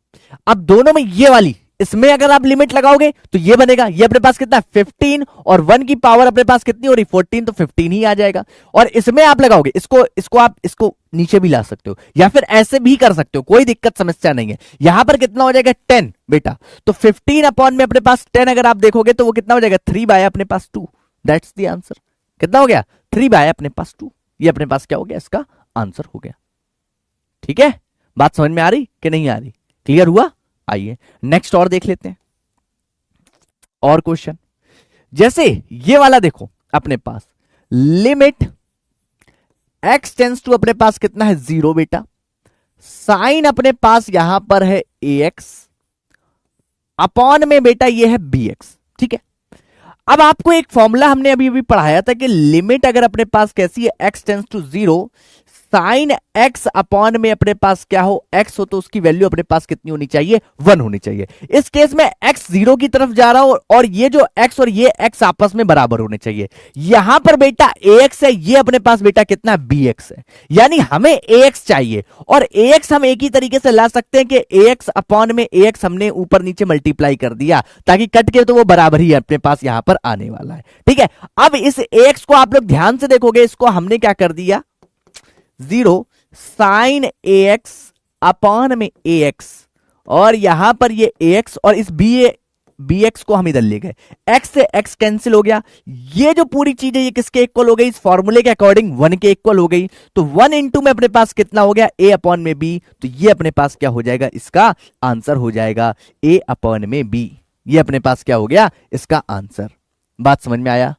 अब दोनों में ये वाली, इसमें अगर आप लिमिट लगाओगे तो ये बनेगा, ये अपने पास कितना 15 और 1 की पावर अपने पास कितनी हो रही 14, तो 15 ही आ जाएगा। और इसमें आप लगाओगे इसको आप इसको नीचे भी ला सकते हो, या फिर ऐसे भी कर सकते हो, कोई दिक्कत समस्या नहीं है। यहां पर कितना हो जाएगा 10 बेटा, तो 15 अपॉन में अपने पास 10 अगर आप देखोगे तो वो कितना हो जाएगा 3 बाय अपने पास 2, दैट्स द आंसर। कितना हो गया 3 बाय अपने पास 2, ये अपने पास क्या हो गया, इसका आंसर हो गया, ठीक है। बात समझ में आ रही कि नहीं आ रही, क्लियर हुआ। आइए नेक्स्ट और देख लेते हैं और क्वेश्चन। जैसे ये वाला देखो अपने पास, लिमिट x टेंस टू अपने पास कितना है 0 बेटा, साइन अपने पास यहां पर है ax, अपॉन में बेटा ये है bx, ठीक है। अब आपको एक फॉर्मूला हमने अभी अभी पढ़ाया था कि लिमिट अगर अपने पास कैसी है, x tends to 0, sine x upon में अपने पास क्या हो, x हो, तो उसकी वैल्यू अपने पास कितनी होनी चाहिए, 1 होनी चाहिए। इस केस में x 0 की तरफ जा रहा हो, और ये जो x और ये x आपस में बराबर होने चाहिए। यहां पर बेटा ax है, ये अपने पास बेटा कितना bx है, यानी हमें ax चाहिए, और ax हम एक ही तरीके से ला सकते हैं कि ax अपॉन में ax हमने ऊपर नीचे मल्टीप्लाई कर दिया, ताकि कट के तो वो बराबर ही अपने पास यहां पर आने वाला है, ठीक है। अब इस ax को आप लोग ध्यान से देखोगे, इसको हमने क्या कर दिया 0 साइन ax अपॉन में ax, और यहां पर ये ax और इस bx को हम इधर ले गए, x से x कैंसिल हो गया, ये जो पूरी चीज है ये किसके इक्वल हो गई, इस फॉर्मूले के अकॉर्डिंग 1 के इक्वल हो गई। तो 1 इंटू में अपने पास कितना हो गया a अपॉन में b, तो ये अपने पास क्या हो जाएगा, इसका आंसर हो जाएगा a अपॉन में b, ये अपने पास क्या हो गया, इसका आंसर। बात समझ में आया,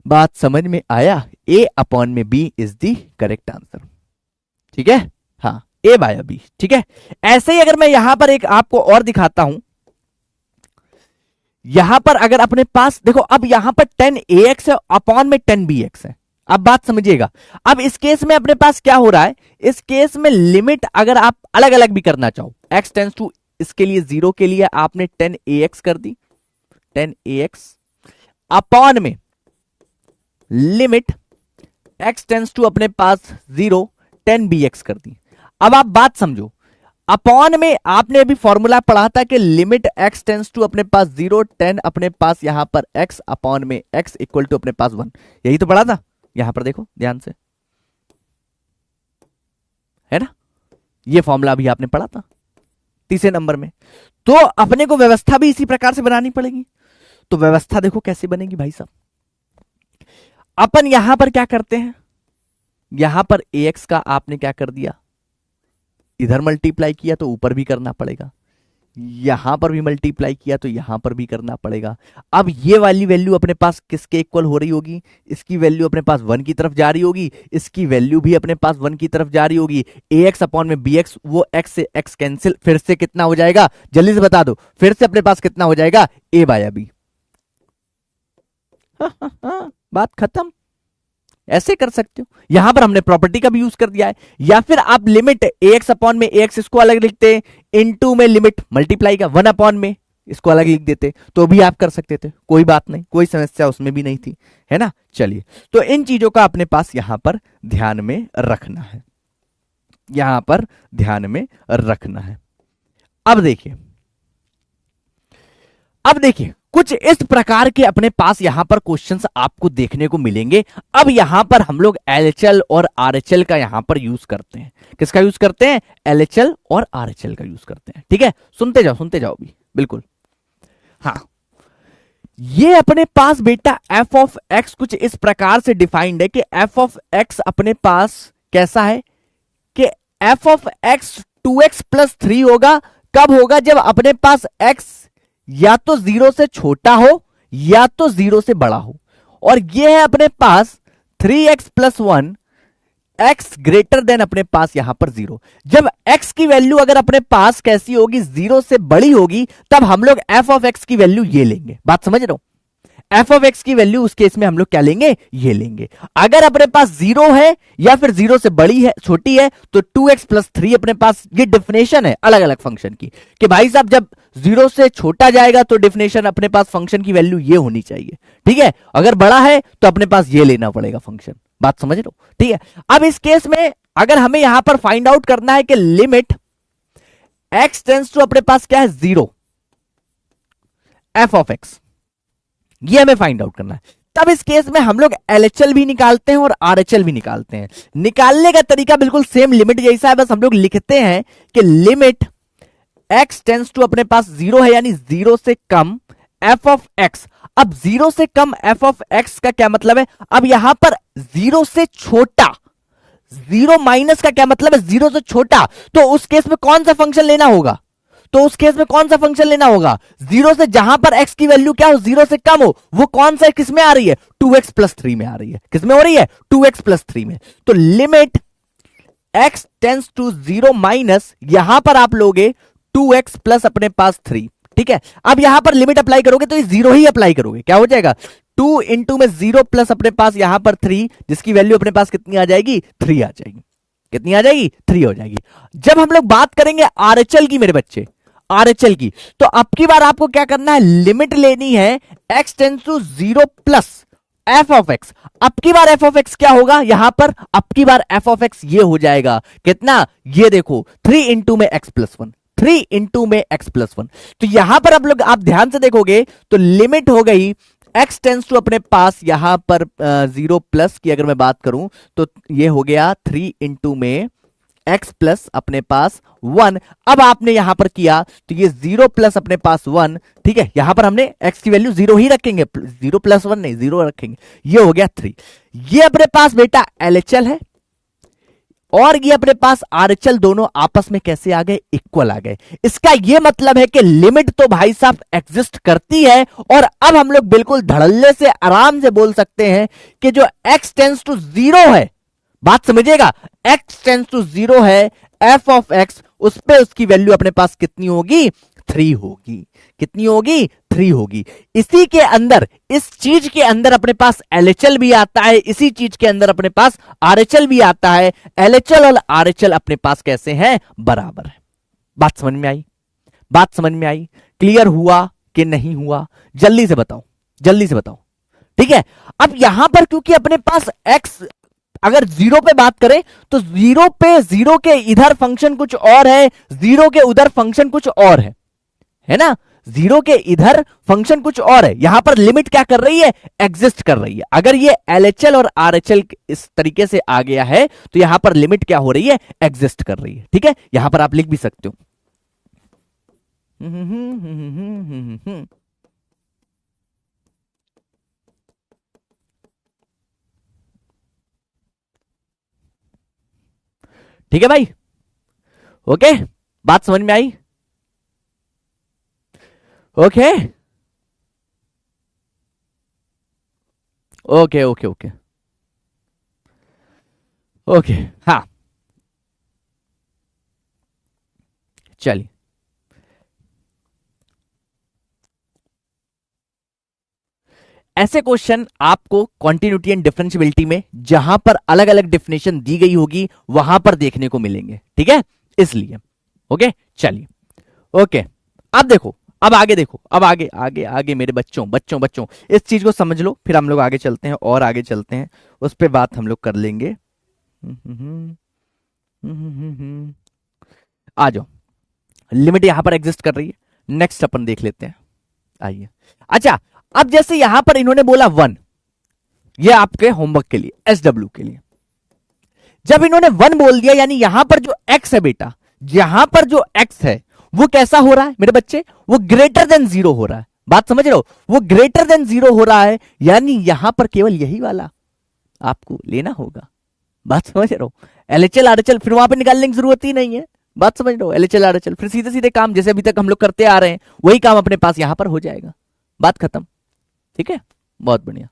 बात समझ में आया, a अपॉन में b is the correct answer, ठीक है। हाँ ए बाय बी, ठीक है। ऐसे ही अगर मैं यहां पर एक आपको और दिखाता हूं, यहां पर अगर अपने पास देखो, अब यहां पर 10ax है अपॉन में 10bx है। अब बात समझिएगा, अब इस केस में अपने पास क्या हो रहा है, इस केस में लिमिट अगर आप अलग अलग भी करना चाहो, x टेंस टू इसके लिए 0 के लिए आपने 10ax कर दी, 10ax अपॉन में लिमिट x टेंस टू अपने पास 0 10bx कर दी। अब आप बात समझो, अपॉन में आपने अभी फॉर्मूला पढ़ा था कि लिमिट x टेंस टू अपने पास 0 10 अपने पास यहां पर x अपॉन में x इक्वल टू अपने पास 1, यही तो पढ़ा था। यहां पर देखो ध्यान से, है ना, ये फॉर्मूला भी आपने पढ़ा था तीसरे नंबर में। तो अपने को व्यवस्था भी इसी प्रकार से बनानी पड़ेगी। तो व्यवस्था देखो कैसे बनेगी भाई साहब, अपन यहां पर क्या करते हैं, यहां पर ax का आपने क्या कर दिया, इधर मल्टीप्लाई किया तो ऊपर भी करना पड़ेगा, यहां पर भी मल्टीप्लाई किया तो यहां पर भी करना पड़ेगा। अब ये वाली वैल्यू अपने पास किसके इक्वल हो रही होगी, इसकी वैल्यू अपने पास 1 की तरफ जा रही होगी, इसकी वैल्यू भी अपने पास 1 की तरफ जा रही होगी। ax अपॉन में bx, वो x से x कैंसिल, फिर से कितना हो जाएगा, जल्दी से बता दो, फिर से अपने पास कितना हो जाएगा, a बाय b। बात खत्म। ऐसे कर सकते हो, यहां पर हमने प्रॉपर्टी का भी यूज कर दिया है। या फिर आप लिमिट ax अपॉन में ax इसको अलग लिखते, इनटू में लिमिट मल्टीप्लाई का 1 अपॉन में इसको अलग लिख देते, तो भी आप कर सकते थे, कोई बात नहीं, कोई समस्या उसमें भी नहीं थी, है ना। चलिए, तो इन चीजों का अपने पास यहां पर ध्यान में रखना है, यहां पर ध्यान में रखना है। अब देखिए कुछ इस प्रकार के अपने पास यहां पर क्वेश्चंस आपको देखने को मिलेंगे। अब यहां पर हम लोग LHL और RHL का यहां पर यूज करते हैं। किसका यूज करते हैं, LHL और RHL का यूज करते हैं, ठीक है। सुनते जाओ भी, बिल्कुल। हाँ, ये अपने पास बेटा f ऑफ x कुछ इस प्रकार से डिफाइंड है कि f ऑफ x अपने पास कैसा है कि f of x 2x plus 3 होगा। कब होगा, जब अपने पास x या तो 0 से छोटा हो या तो 0 से बड़ा हो। और यह है अपने पास 3x plus 1 x greater than अपने पास यहां पर 0। जब x की वैल्यू अगर अपने पास कैसी होगी, 0 से बड़ी होगी, तब हम लोग f ऑफ x की वैल्यू ये लेंगे। बात समझ रहे हो, f ऑफ x की वैल्यू उस केस में हम लोग क्या लेंगे, ये लेंगे। अगर अपने पास 0 है या फिर 0 से बड़ी है, छोटी है, तो 2x प्लस 3 अपने पास, ये डिफिनेशन है अलग अलग फंक्शन की कि भाई साहब जब 0 से छोटा जाएगा तो डिफिनेशन अपने पास फंक्शन की वैल्यू ये होनी चाहिए, ठीक है। अगर बड़ा है तो अपने पास ये लेना पड़ेगा फंक्शन। बात समझ लो, ठीक है। अब इस केस में अगर हमें यहां पर फाइंड आउट करना है कि लिमिट x टेंस टू अपने पास क्या है 0 f ऑफ x, ये हमें फाइंड आउट करना है। तब इस केस में हम लोग LHL भी निकालते हैं और RHL भी निकालते हैं। निकालने का तरीका बिल्कुल सेम लिमिट जैसा है, बस हम लोग लिखते हैं कि लिमिट x टेंस टू अपने पास 0 है, यानी 0 से कम f ऑफ x। अब 0 से कम f ऑफ x का क्या मतलब है, अब यहां पर 0 से छोटा, 0 माइनस का क्या मतलब है, 0 से छोटा, तो उस केस में कौन सा फंक्शन लेना होगा, तो उस केस में कौन सा फंक्शन लेना होगा, 0 से जहां पर x की वैल्यू क्या हो, 0 से कम हो, वो कौन सा किस में आ रही है, 2x प्लस 3 में आ रही है। किस में हो रही है, 2x प्लस 3 में। तो limit x tends to 0 minus, यहां पर आप लोगे 2x प्लस अपने पास 3, ठीक है। अब यहां पर लिमिट अप्लाई करोगे तो ये 0 ही अप्लाई करोगे, क्या हो जाएगा, 2 इंटू में 0 प्लस अपने पास यहां पर 3, जिसकी वैल्यू अपने पास कितनी आ जाएगी, 3 आ जाएगी। कितनी आ जाएगी, 3 हो जाएगी। जब हम लोग बात करेंगे RHL की मेरे बच्चे, RHL की, तो अब की बार आपको क्या करना है, लिमिट लेनी है x tends to 0 plus f of x। अब की बार f ऑफ x क्या होगा, यहां पर अब की बार f ऑफ x ये हो जाएगा कितना, ये देखो 3 इंटू में x प्लस 1, 3 इंटू में x प्लस 1। तो यहां पर अब लोग आप ध्यान से देखोगे तो लिमिट हो गई x टेंस टू अपने पास यहां पर 0 प्लस की अगर मैं बात करूं तो ये हो गया 3 इंटू में x प्लस अपने पास 1। अब आपने यहां पर किया तो ये 0 प्लस अपने पास 1, ठीक है। यहां पर हमने x की वैल्यू 0 ही रखेंगे, 0 प्लस 1 नहीं, 0 रखेंगे। ये हो गया 3। ये अपने पास बेटा LHL है और ये अपने पास RHL, दोनों आपस में कैसे आ गए, इक्वल आ गए। इसका ये मतलब है कि लिमिट तो भाई साहब एग्जिस्ट करती है। और अब हम लोग बिल्कुल धड़ल्ले से आराम से बोल सकते हैं कि जो x टेंस टू 0 है, बात समझिएगा, x टेंस टू 0 है, एफ ऑफ एक्स, उस पे उसकी वैल्यू अपने पास कितनी होगी? 3 होगी। कितनी होगी? 3 होगी। इसी के अंदर, इस चीज के अंदर अपने पास LHL भी आता है, इसी चीज के अंदर अपने पास RHL भी आता है। LHL और RHL अपने पास कैसे हैं? बराबर है। बात समझ में आई? बात समझ में आई? क्लियर हुआ कि नहीं हुआ? जल्दी से बताओ, जल्दी से बताओ। ठीक है, अब यहां पर क्योंकि अपने पास x अगर 0 पे बात करें तो 0 पे, 0 के इधर फंक्शन कुछ और है, 0 के उधर फंक्शन कुछ और है ना? 0 के इधर फंक्शन कुछ और है, यहां पर लिमिट क्या कर रही है? एग्जिस्ट कर रही है। अगर ये LHL और RHL इस तरीके से आ गया है तो यहां पर लिमिट क्या हो रही है? एग्जिस्ट कर रही है। ठीक है, यहां पर आप लिख भी सकते हो। ठीक है भाई, ओके, बात समझ में आई? Okay okay okay okay okay, हाँ चलिए। ऐसे क्वेश्चन आपको कॉन्टिन्यूटी एंड डिफरेंशियबिलिटी में जहां पर अलग अलग डेफिनेशन दी गई होगी वहां पर देखने को मिलेंगे। ठीक है, इसलिए ओके, चलिए ओके। अब देखो, अब आगे देखो, अब आगे आगे आगे मेरे बच्चों बच्चों बच्चों, इस चीज को समझ लो, फिर हम लोग आगे चलते हैं और आगे चलते हैं, उस पर बात हम लोग कर लेंगे। आ जाओ, लिमिट यहां पर एग्जिस्ट कर रही है, नेक्स्ट अपन देख लेते हैं, आइए। अच्छा, अब जैसे यहां पर इन्होंने बोला 1, ये आपके होमवर्क के लिए, SW के लिए, जब इन्होंने 1 बोल दिया यानी यहां पर जो x है बेटा, यहां पर जो x है वो कैसा हो रहा है मेरे बच्चे? वो ग्रेटर देन 0 हो रहा है। बात समझ रहे हो? वो ग्रेटर देन 0 हो रहा है, यानी यहां पर केवल यही वाला आपको लेना होगा। बात समझ रहे हो? LHL RHL फिर वहां पे निकालने की जरूरत ही नहीं है। बात समझ रहे हो? LHL RHL फिर सीधे सीधे काम जैसे अभी तक हम लोग करते आ रहे हैं वही काम अपने पास यहां पर हो जाएगा। बात खत्म। ठीक है, बहुत बढ़िया,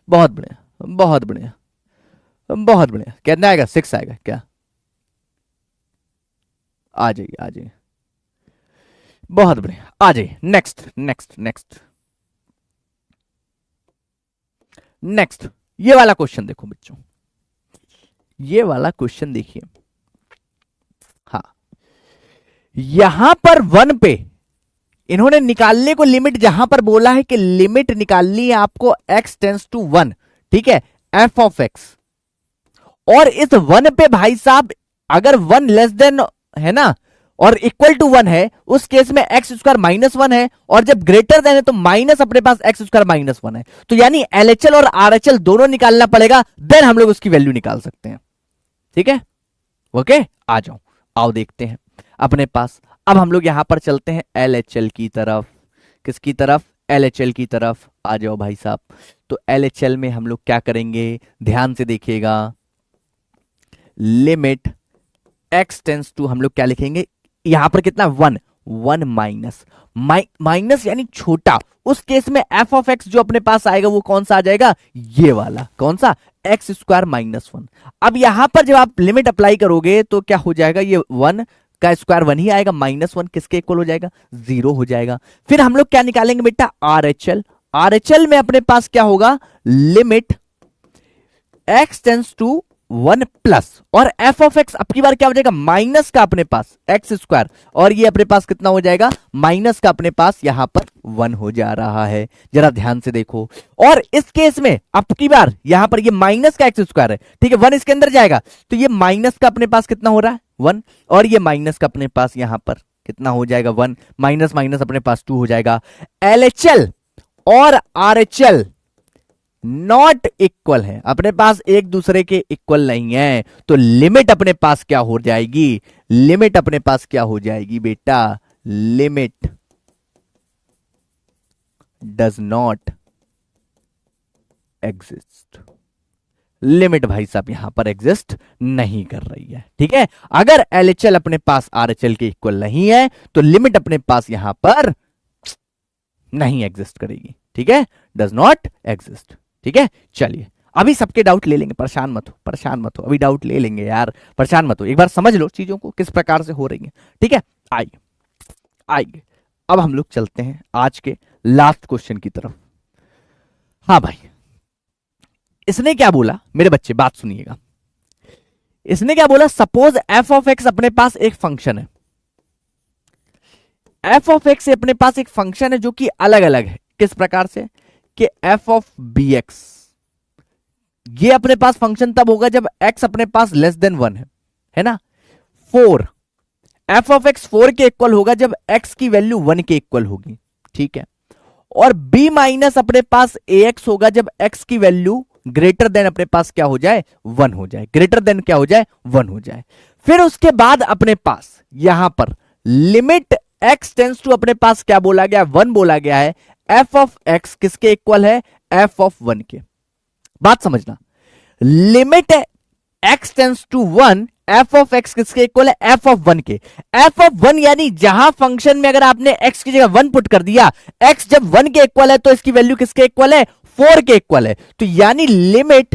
बहुत बढ़िया, बहुत बढ़िया, बहुत बढ़िया। कितना आएगा? 6 आएगा क्या? आ जाइए, आ जाइए, बहुत बढ़िया, आ जाइए। नेक्स्ट नेक्स्ट नेक्स्ट नेक्स्ट, ये वाला क्वेश्चन देखो बच्चों, ये वाला क्वेश्चन देखिए। हाँ, यहां पर 1 पे इन्होंने निकालने को लिमिट जहां पर बोला है कि लिमिट निकालनी है आपको x टेंस टू 1, ठीक है, f ऑफ x, और इस 1 पे भाई साहब अगर 1 लेस देन है ना और इक्वल टू 1 है, उस केस में एक्स स्क्वायर -1 है, और जब ग्रेटर देन है तो माइनस अपने पास एक्स स्क्वायर -1 है। तो यानी LHL और RHL दोनों निकालना पड़ेगा, देन हम लोग उसकी वैल्यू निकाल सकते हैं। ठीक है, ओके, आ जाओ, आओ देखते हैं अपने पास। अब हम लोग यहां पर चलते हैं LHL की तरफ। किसकी तरफ? LHL की तरफ। आ जाओ भाई साहब। तो LHL में हम लोग क्या करेंगे, ध्यान से देखिएगा। लिमिट x टेंस टू, हम लोग क्या लिखेंगे यहां पर? कितना? 1 माइनस, माइनस यानी छोटा। उस केस में f ऑफ x जो अपने पास आएगा वो कौन सा आ जाएगा? ये वाला। कौन सा? X square -1। अब यहां पर जब आप लिमिट अप्लाई करोगे तो क्या हो जाएगा? ये 1 का स्क्वायर 1 ही आएगा, -1 किसके इक्वल हो जाएगा? 0 हो जाएगा। फिर हम लोग क्या निकालेंगे बेटा? RHL। RHL में अपने पास क्या होगा? Limit x tends to 1 plus, और f ऑफ x अब की बार क्या हो जाएगा? माइनस का अपने पास एक्स स्क्वायर, और ये अपने पास कितना हो जाएगा? माइनस का अपने पास यहां पर 1 हो जा रहा है। जरा ध्यान से देखो, और इस केस में अब की बार यहां पर ये माइनस का एक्स स्क्वायर है, ठीक है, 1 इसके अंदर जाएगा तो ये माइनस का अपने पास कितना हो रहा है? 1, और ये माइनस का अपने पास यहां पर कितना हो जाएगा? 1 माइनस माइनस अपने पास 2 हो जाएगा। LHL और RHL नॉट इक्वल है, अपने पास एक दूसरे के इक्वल नहीं है, तो लिमिट अपने पास क्या हो जाएगी? लिमिट अपने पास क्या हो जाएगी बेटा? Limit does not exist. Limit भाई साहब यहां पर एग्जिस्ट नहीं कर रही है। ठीक है, अगर LHL अपने पास RHL के इक्वल नहीं है तो लिमिट अपने पास यहां पर नहीं एग्जिस्ट करेगी। ठीक है, डज नॉट एग्जिस्ट। ठीक है, चलिए अभी सबके डाउट ले लेंगे, परेशान मत हो, परेशान मत हो, अभी डाउट ले लेंगे यार, परेशान मत हो, एक बार समझ लो चीजों को किस प्रकार से हो रही है। ठीक है, आइए आइए, अब हम लोग चलते हैं आज के लास्ट क्वेश्चन की तरफ। हाँ भाई, इसने क्या बोला मेरे बच्चे, बात सुनिएगा। इसने क्या बोला, सपोज एफ ऑफ एक्स अपने पास एक फंक्शन है, एफ ऑफ एक्स अपने पास एक फंक्शन है जो कि अलग अलग है, किस प्रकार से कि एफ ऑफ बी एक्स, ये अपने पास फंक्शन तब होगा जब एक्स अपने पास लेस देन 1 है ना। 4, एफ ऑफ एक्स 4 के इक्वल होगा जब एक्स की वैल्यू 1 के इक्वल होगी, ठीक है। और बी माइनस अपने पास ए एक्स होगा जब एक्स की वैल्यू ग्रेटर देन अपने पास क्या हो जाए, 1 हो जाए, ग्रेटर देन क्या हो जाए, 1 हो जाए। फिर उसके बाद अपने पास यहां पर लिमिट एक्स टेंस टू अपने पास क्या बोला गया, 1 बोला गया है। एफ ऑफ एक्स किसके इक्वल है, एफ ऑफ 1 के। बात समझना, limit x tends to 1, f of x किसके इक्वल है, एफ ऑफ 1 के। एफ ऑफ 1 यानी जहां फंक्शन में अगर आपने एक्स की जगह 1 पुट कर दिया, एक्स जब 1 के इक्वल है तो इसकी वैल्यू किसके इक्वल है, 4 के इक्वल है। तो यानी limit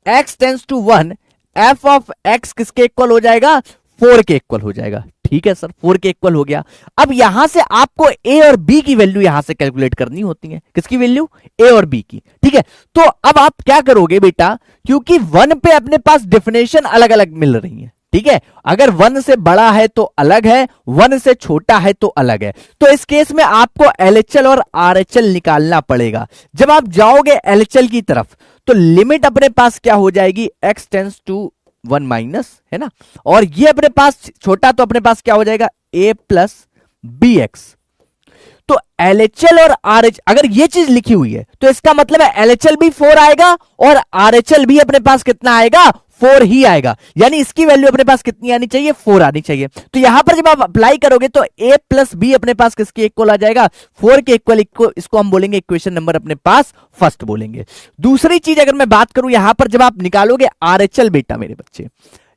x tends to 1, f of x किसके इक्वल हो जाएगा, 4 के इक्वल हो जाएगा। ठीक है सर, 4 के इक्वल हो गया। अब यहां से आपको ए और बी की वैल्यू यहां से कैलकुलेट करनी होती है, किसकी वैल्यू, ए और बी की। ठीक है, तो अब आप क्या करोगे बेटा, क्योंकि 1 पे अपने पास डेफिनेशन अलग अलग मिल रही है, ठीक है। अगर 1 से बड़ा है तो अलग है, 1 से छोटा है तो अलग है। तो इस केस में आपको एलएचएल और आरएचएल निकालना पड़ेगा। जब आप जाओगे एलएचएल की तरफ तो लिमिट अपने पास क्या हो जाएगी, एक्स टेंस टू 1 माइनस, है ना, और ये अपने पास छोटा तो अपने पास क्या हो जाएगा, a प्लस बी एक्स। तो एलएचएल और आरएच अगर ये चीज लिखी हुई है तो इसका मतलब है एलएचएल भी 4 आएगा और आरएचएल भी अपने पास कितना आएगा, 4 ही आएगा। यानी इसकी वैल्यू अपने पास कितनी आनी चाहिए, 4 आनी चाहिए। तो यहां पर जब आप अप्लाई करोगे तो a प्लस बी अपने पास किसके इक्वल आ जाएगा, 4 के इक्वल। इसको हम बोलेंगे इक्वेशन नंबर अपने पास फर्स्ट बोलेंगे। दूसरी चीज अगर मैं बात करूं, यहां पर जब आप निकालोगे आरएचएल बेटा मेरे बच्चे,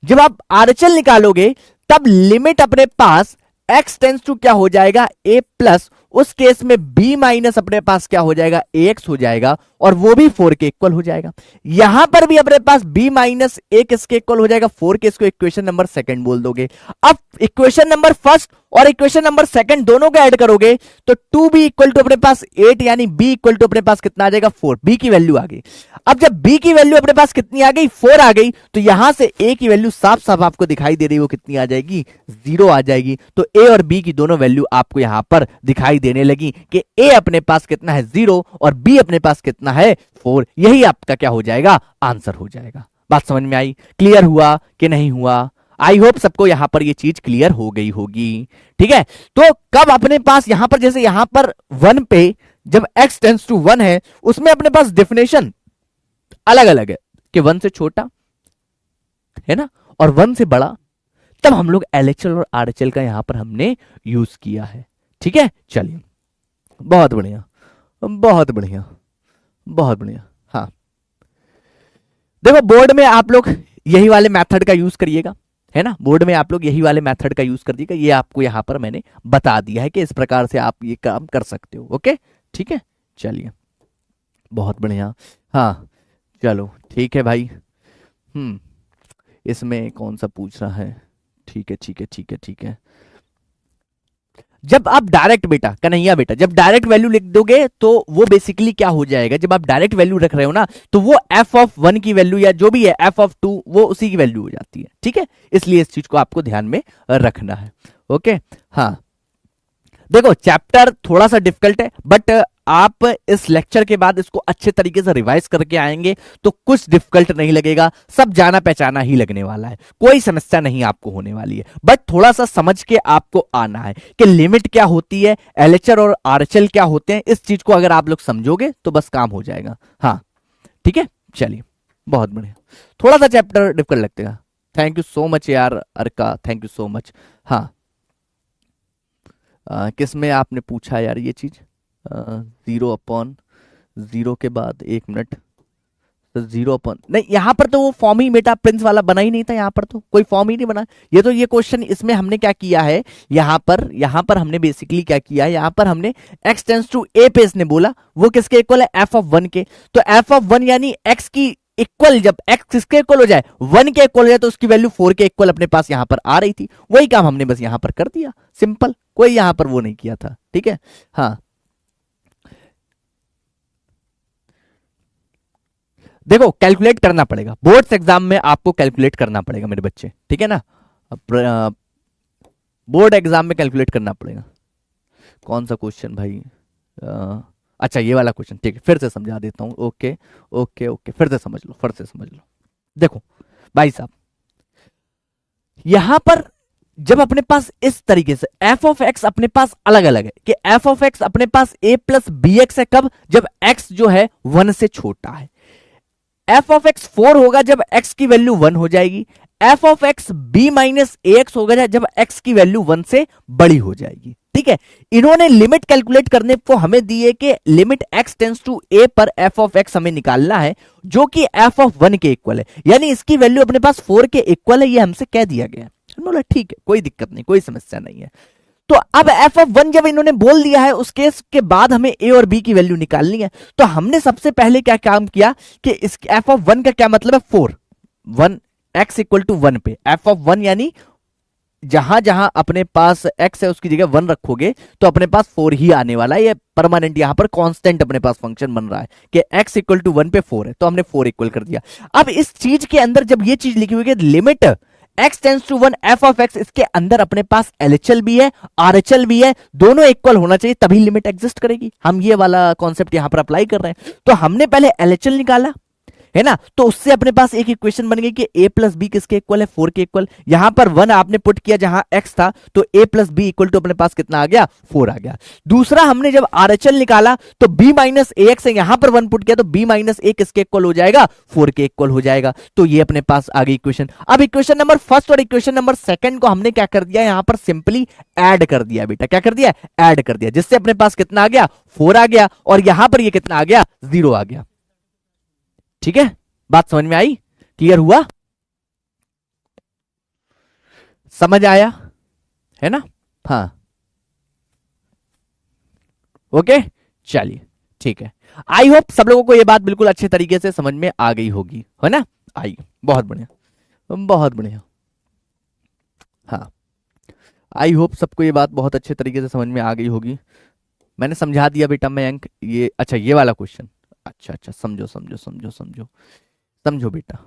जब आप आरएचएल निकालोगे तब लिमिट अपने पास x टेंस टू क्या हो जाएगा, a प्लस, उस केस में b माइनस अपने पास क्या हो जाएगा, ax हो जाएगा, और वो भी 4 के इक्वल हो जाएगा। यहां पर भी अपने पास b माइनस a किसके इक्वल हो जाएगा, 4 के। इसको इक्वेशन नंबर सेकंड बोल दोगे। अब इक्वेशन नंबर फर्स्ट और इक्वेशन नंबर सेकंड दोनों को ऐड करोगे तो 2b इक्वल टू अपने पास 8, यानी b इक्वल टू अपने पास कितना आ जाएगा, 4। b की वैल्यू आ गई। अब जब b की वैल्यू अपने पास कितनी आ गई, 4 आ गई, तो यहां से a की वैल्यू साफ साफ आपको दिखाई दे रही है, वो कितनी आ जाएगी, 0 आ जाएगी। तो a और b की दोनों वैल्यू आपको यहां पर दिखाई देने लगी कि a अपने पास कितना है, 0, और b अपने पास कितना है, 4। यही आपका क्या हो जाएगा, आंसर हो जाएगा। बात समझ में आई, क्लियर हुआ कि नहीं हुआ? आई होप सबको यहां पर ये चीज क्लियर हो गई होगी। ठीक है, तो कब अपने पास यहां पर, जैसे यहां पर 1 पे जब x टेंस टू 1 है, उसमें अपने पास डेफिनेशन अलग अलग है कि 1 से छोटा है ना और 1 से बड़ा, तब हम लोग एलएचएल और आरएचएल का यहां पर हमने यूज किया है। ठीक है, चलिए, बहुत बढ़िया, बहुत बढ़िया, बहुत बढ़िया। हाँ, देखो बोर्ड में आप लोग यही वाले मेथड का यूज करिएगा, है ना, बोर्ड में आप लोग यही वाले मेथड का यूज कर दीजिएगा। ये आपको यहां पर मैंने बता दिया है कि इस प्रकार से आप ये काम कर सकते हो। ओके, ठीक है, चलिए, बहुत बढ़िया। हाँ, चलो ठीक है भाई। इसमें कौन सा पूछ रहा है, ठीक है ठीक है ठीक है ठीक है। जब आप डायरेक्ट बेटा कन्हैया बेटा जब डायरेक्ट वैल्यू लिख दोगे तो वो बेसिकली क्या हो जाएगा, जब आप डायरेक्ट वैल्यू रख रहे हो ना तो वो एफ ऑफ 1 की वैल्यू या जो भी है एफ ऑफ 2 वो उसी की वैल्यू हो जाती है। ठीक है, इसलिए इस चीज को आपको ध्यान में रखना है। ओके, हाँ, देखो चैप्टर थोड़ा सा डिफिकल्ट है, बट आप इस लेक्चर के बाद इसको अच्छे तरीके से रिवाइज करके आएंगे तो कुछ डिफिकल्ट नहीं लगेगा, सब जाना पहचाना ही लगने वाला है, कोई समस्या नहीं आपको होने वाली है। बट थोड़ा सा समझ के आपको आना है कि लिमिट क्या होती है, एलएचआर और आरएचएल क्या होते हैं। इस चीज को अगर आप लोग समझोगे तो बस काम हो जाएगा। हाँ, ठीक है, चलिए, बहुत बढ़िया। थोड़ा सा चैप्टर डिफिकल्ट लगतेगा। थैंक यू सो मच यार Arka, thank you so much. हाँ, किस में आपने पूछा यार ये चीज, 0/0 के बाद 1 मिनट, तो 0 नहीं, यहां पर तो वो फॉर्म ही बेटा प्रिंस वाला बना ही नहीं था, यहां पर तो कोई फॉर्म ही नहीं बना। ये तो ये क्वेश्चन इसमें हमने क्या किया है, यहां पर हमने बेसिकली क्या किया है, यहां पर हमने x टेंस टू a पे इसने बोला वो किसके इक्वल है, f ऑफ 1 के। तो f ऑफ 1 यानी x की इक्वल, जब x किसके इक्वल हो जाए, 1 के इक्वल हो जाए, तो उसकी वैल्यू 4 के इक्वल अपने पास यहां पर आ रही थी। वही काम हमने बस यहां पर कर दिया, सिंपल, कोई यहां पर वो नहीं किया था। ठीक है, हाँ देखो कैलकुलेट करना पड़ेगा, बोर्ड्स एग्जाम में आपको कैलकुलेट करना पड़ेगा मेरे बच्चे, ठीक है ना। बोर्ड एग्जाम में कैलकुलेट करना पड़ेगा। कौन सा क्वेश्चन भाई, अच्छा ये वाला क्वेश्चन, ठीक है फिर से समझा देता हूं। ओके ओके ओके, फिर से समझ लो, फिर से समझ लो। देखो भाई साहब, यहां पर जब अपने पास इस तरीके से f ऑफ x अपने पास अलग अलग है कि f ऑफ x अपने पास a प्लस बी एक्स है, कब, जब x जो है 1 से छोटा है। f ऑफ x 4 होगा जब x की वैल्यू 1 हो जाएगी। f of x b minus A x होगा जब x की वैल्यू 1 से बड़ी हो जाएगी। ठीक है, इन्होंने लिमिट कैलकुलेट करने को हमें दी है कि limit x tends to a पर f ऑफ x हमें निकालना है, जो कि f ऑफ 1 के इक्वल है, यानी इसकी वैल्यू अपने पास 4 के इक्वल है, ये हमसे कह दिया गया। बोला ठीक है, कोई दिक्कत नहीं, कोई समस्या नहीं है। तो अब f ऑफ 1 जब इन्होंने बोल दिया है, उस केस के बाद हमें a और b की वैल्यू निकालनी है। तो हमने सबसे पहले क्या काम किया कि इस f ऑफ 1 का क्या मतलब है, 4, 1 x इक्वल टू 1 पे f ऑफ 1 यानी जहां जहां अपने पास x है उसकी जगह 1 रखोगे तो अपने पास 4 ही आने वाला है। ये परमानेंट यहां पर कांस्टेंट अपने पास फंक्शन बन रहा है कि x इक्वल टू 1 पे 4 है, तो हमने 4 इक्वल कर दिया। अब इस चीज के अंदर जब ये चीज लिखी हुई है limit x tends to 1 f of x, इसके अंदर अपने पास LHL भी है RHL भी है, दोनों इक्वल होना चाहिए तभी लिमिट एग्जिस्ट करेगी। हम ये वाला कॉन्सेप्ट यहां पर अप्लाई कर रहे हैं। तो हमने पहले LHL निकाला है ना, तो उससे अपने पास एक इक्वेशन बन गई कि a प्लस बी किसके इक्वल है, 4 के इक्वल। यहां पर 1 आपने पुट किया जहां x था, तो a plus b equal to अपने पास कितना आ गया, 4 आ गया। दूसरा हमने जब RHL निकाला तो b माइनस ए एक्स है, यहां पर 1 पुट किया तो b माइनस ए किसके इक्वल हो जाएगा, 4 के इक्वल हो जाएगा। तो ये अपने पास आ गई इक्वेशन। अब इक्वेशन नंबर फर्स्ट और इक्वेशन नंबर सेकंड को हमने क्या कर दिया, यहां पर सिंपली ऐड कर दिया बेटा, क्या कर दिया, ऐड कर दिया, जिससे अपने पास कितना आ गया, 4 आ गया, और यहां पर ये कितना आ गया, 0 आ गया। ठीक है, बात समझ में आई, क्लियर हुआ, समझ आया है ना, हाँ ओके चलिए ठीक है। आई होप सब लोगों को ये बात बिल्कुल अच्छे तरीके से समझ में आ गई होगी, है ना, आई बहुत बढ़िया बहुत बढ़िया, हाँ आई होप सबको ये बात बहुत अच्छे तरीके से समझ में आ गई होगी। मैंने समझा दिया बेटा मयंक, ये अच्छा ये वाला क्वेश्चन, अच्छा समझो समझो समझो समझो समझो बेटा,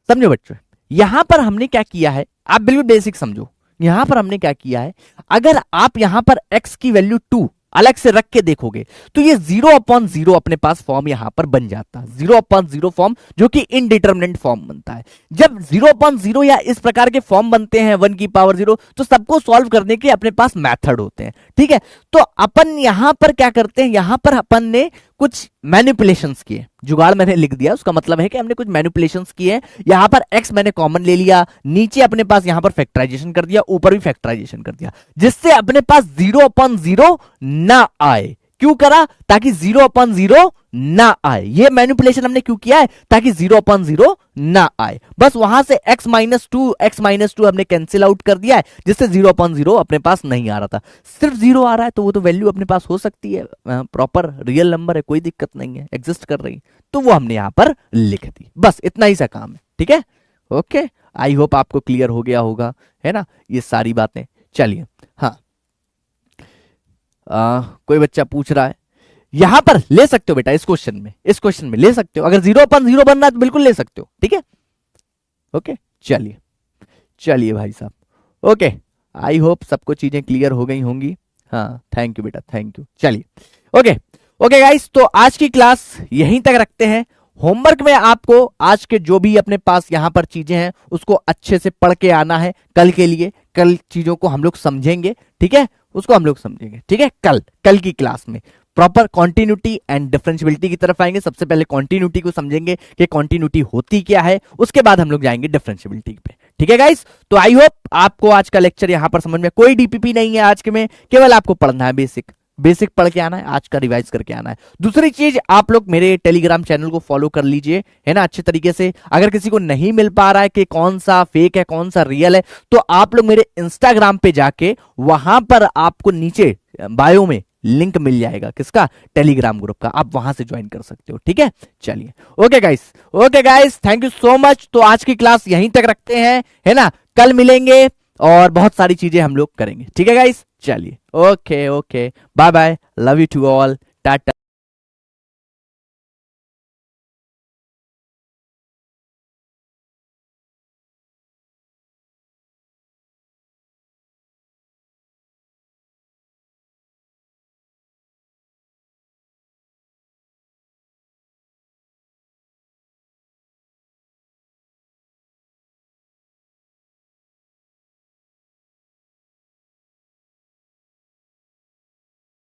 समझो बच्चों। यहां पर हमने क्या किया है, आप बिल्कुल बेसिक समझो। यहां पर हमने क्या किया है, अगर आप यहां पर x की वैल्यू 2 अलग से रख के देखोगे तो ये 0/0 अपने पास फॉर्म यहां पर बन जाता है, 0/0 फॉर्म, जो कि इनडिटरमिनेंट फॉर्म बनता है। जब 0/0 या इस प्रकार के फॉर्म बनते हैं 1 की पावर 0, तो सबको सॉल्व करने के अपने पास मेथड होते हैं। ठीक है, तो अपन यहां पर क्या करते हैं, यहां पर अपन ने कुछ मैनिपुलेशंस किए, जुगाड़ मैंने लिख दिया, उसका मतलब है कि हमने कुछ मैनिपुलेशंस किए। यहां पर x मैंने कॉमन ले लिया, नीचे अपने पास यहां पर फैक्टराइजेशन कर दिया, ऊपर भी फैक्टराइजेशन कर दिया, जिससे अपने पास 0/0 ना आए। क्यों करा, ताकि 0/0 ना आए। ये मैनिपुलेशन हमने क्यों किया है, ताकि 0/0 ना आए। बस वहां से x माइनस टू हमने कैंसिल आउट कर दिया है, जिससे 0/0 अपने पास नहीं आ रहा था, सिर्फ 0 आ रहा है। तो वो तो वैल्यू अपने पास हो सकती है, प्रॉपर रियल नंबर है, कोई दिक्कत नहीं है, एग्जिस्ट कर रही, तो वो हमने यहां पर लिख दी। बस इतना ही सा काम है, ठीक है, ओके। आई होप आपको क्लियर हो गया होगा, है ना, ये सारी बातें। चलिए, हाँ कोई बच्चा पूछ रहा है, यहां पर ले सकते हो बेटा, इस क्वेश्चन में ले सकते हो, अगर 0/0 बनना है तो बिल्कुल ले सकते हो, ठीक है, ओके। चलिए भाई साहब, ओके, आई होप सबको चीजें क्लियर हो गई होंगी। हाँ थैंक यू बेटा, थैंक यू। चलिए ओके गाइस, तो आज की क्लास यहीं तक रखते हैं। होमवर्क में आपको आज के जो भी अपने पास यहां पर चीजें हैं उसको अच्छे से पढ़ के आना है कल के लिए। कल चीजों को हम लोग समझेंगे, ठीक है, उसको हम लोग समझेंगे, ठीक है। कल की क्लास में प्रॉपर कॉन्टिन्यूटी एंड डिफरेंशियबिलिटी की तरफ आएंगे। सबसे पहले कॉन्टिन्यूटी को समझेंगे कि कॉन्टिन्यूटी होती क्या है, उसके बाद हम लोग जाएंगे डिफरेंशियबिलिटी पे, ठीक है गाइस। तो आई होप आपको आज का लेक्चर यहां पर समझ में, कोई डीपीपी नहीं है आज के में, केवल आपको पढ़ना है बेसिक, बेसिक पढ़ के आना है, आज का रिवाइज करके आना है। दूसरी चीज, आप लोग मेरे टेलीग्राम चैनल को फॉलो कर लीजिए, है ना, अच्छे तरीके से। अगर किसी को नहीं मिल पा रहा है कि कौन सा फेक है कौन सा रियल है, तो आप लोग मेरे इंस्टाग्राम पे जाके वहां पर आपको नीचे बायो में लिंक मिल जाएगा, किसका, टेलीग्राम ग्रुप का, आप वहां से ज्वाइन कर सकते हो, ठीक है। चलिए, okay guys, thank you so much. तो आज की क्लास यहीं तक रखते हैं, है ना, कल मिलेंगे और बहुत सारी चीजें हम लोग करेंगे, ठीक है गाइस। चलिए, okay bye bye, love you to all, Tata.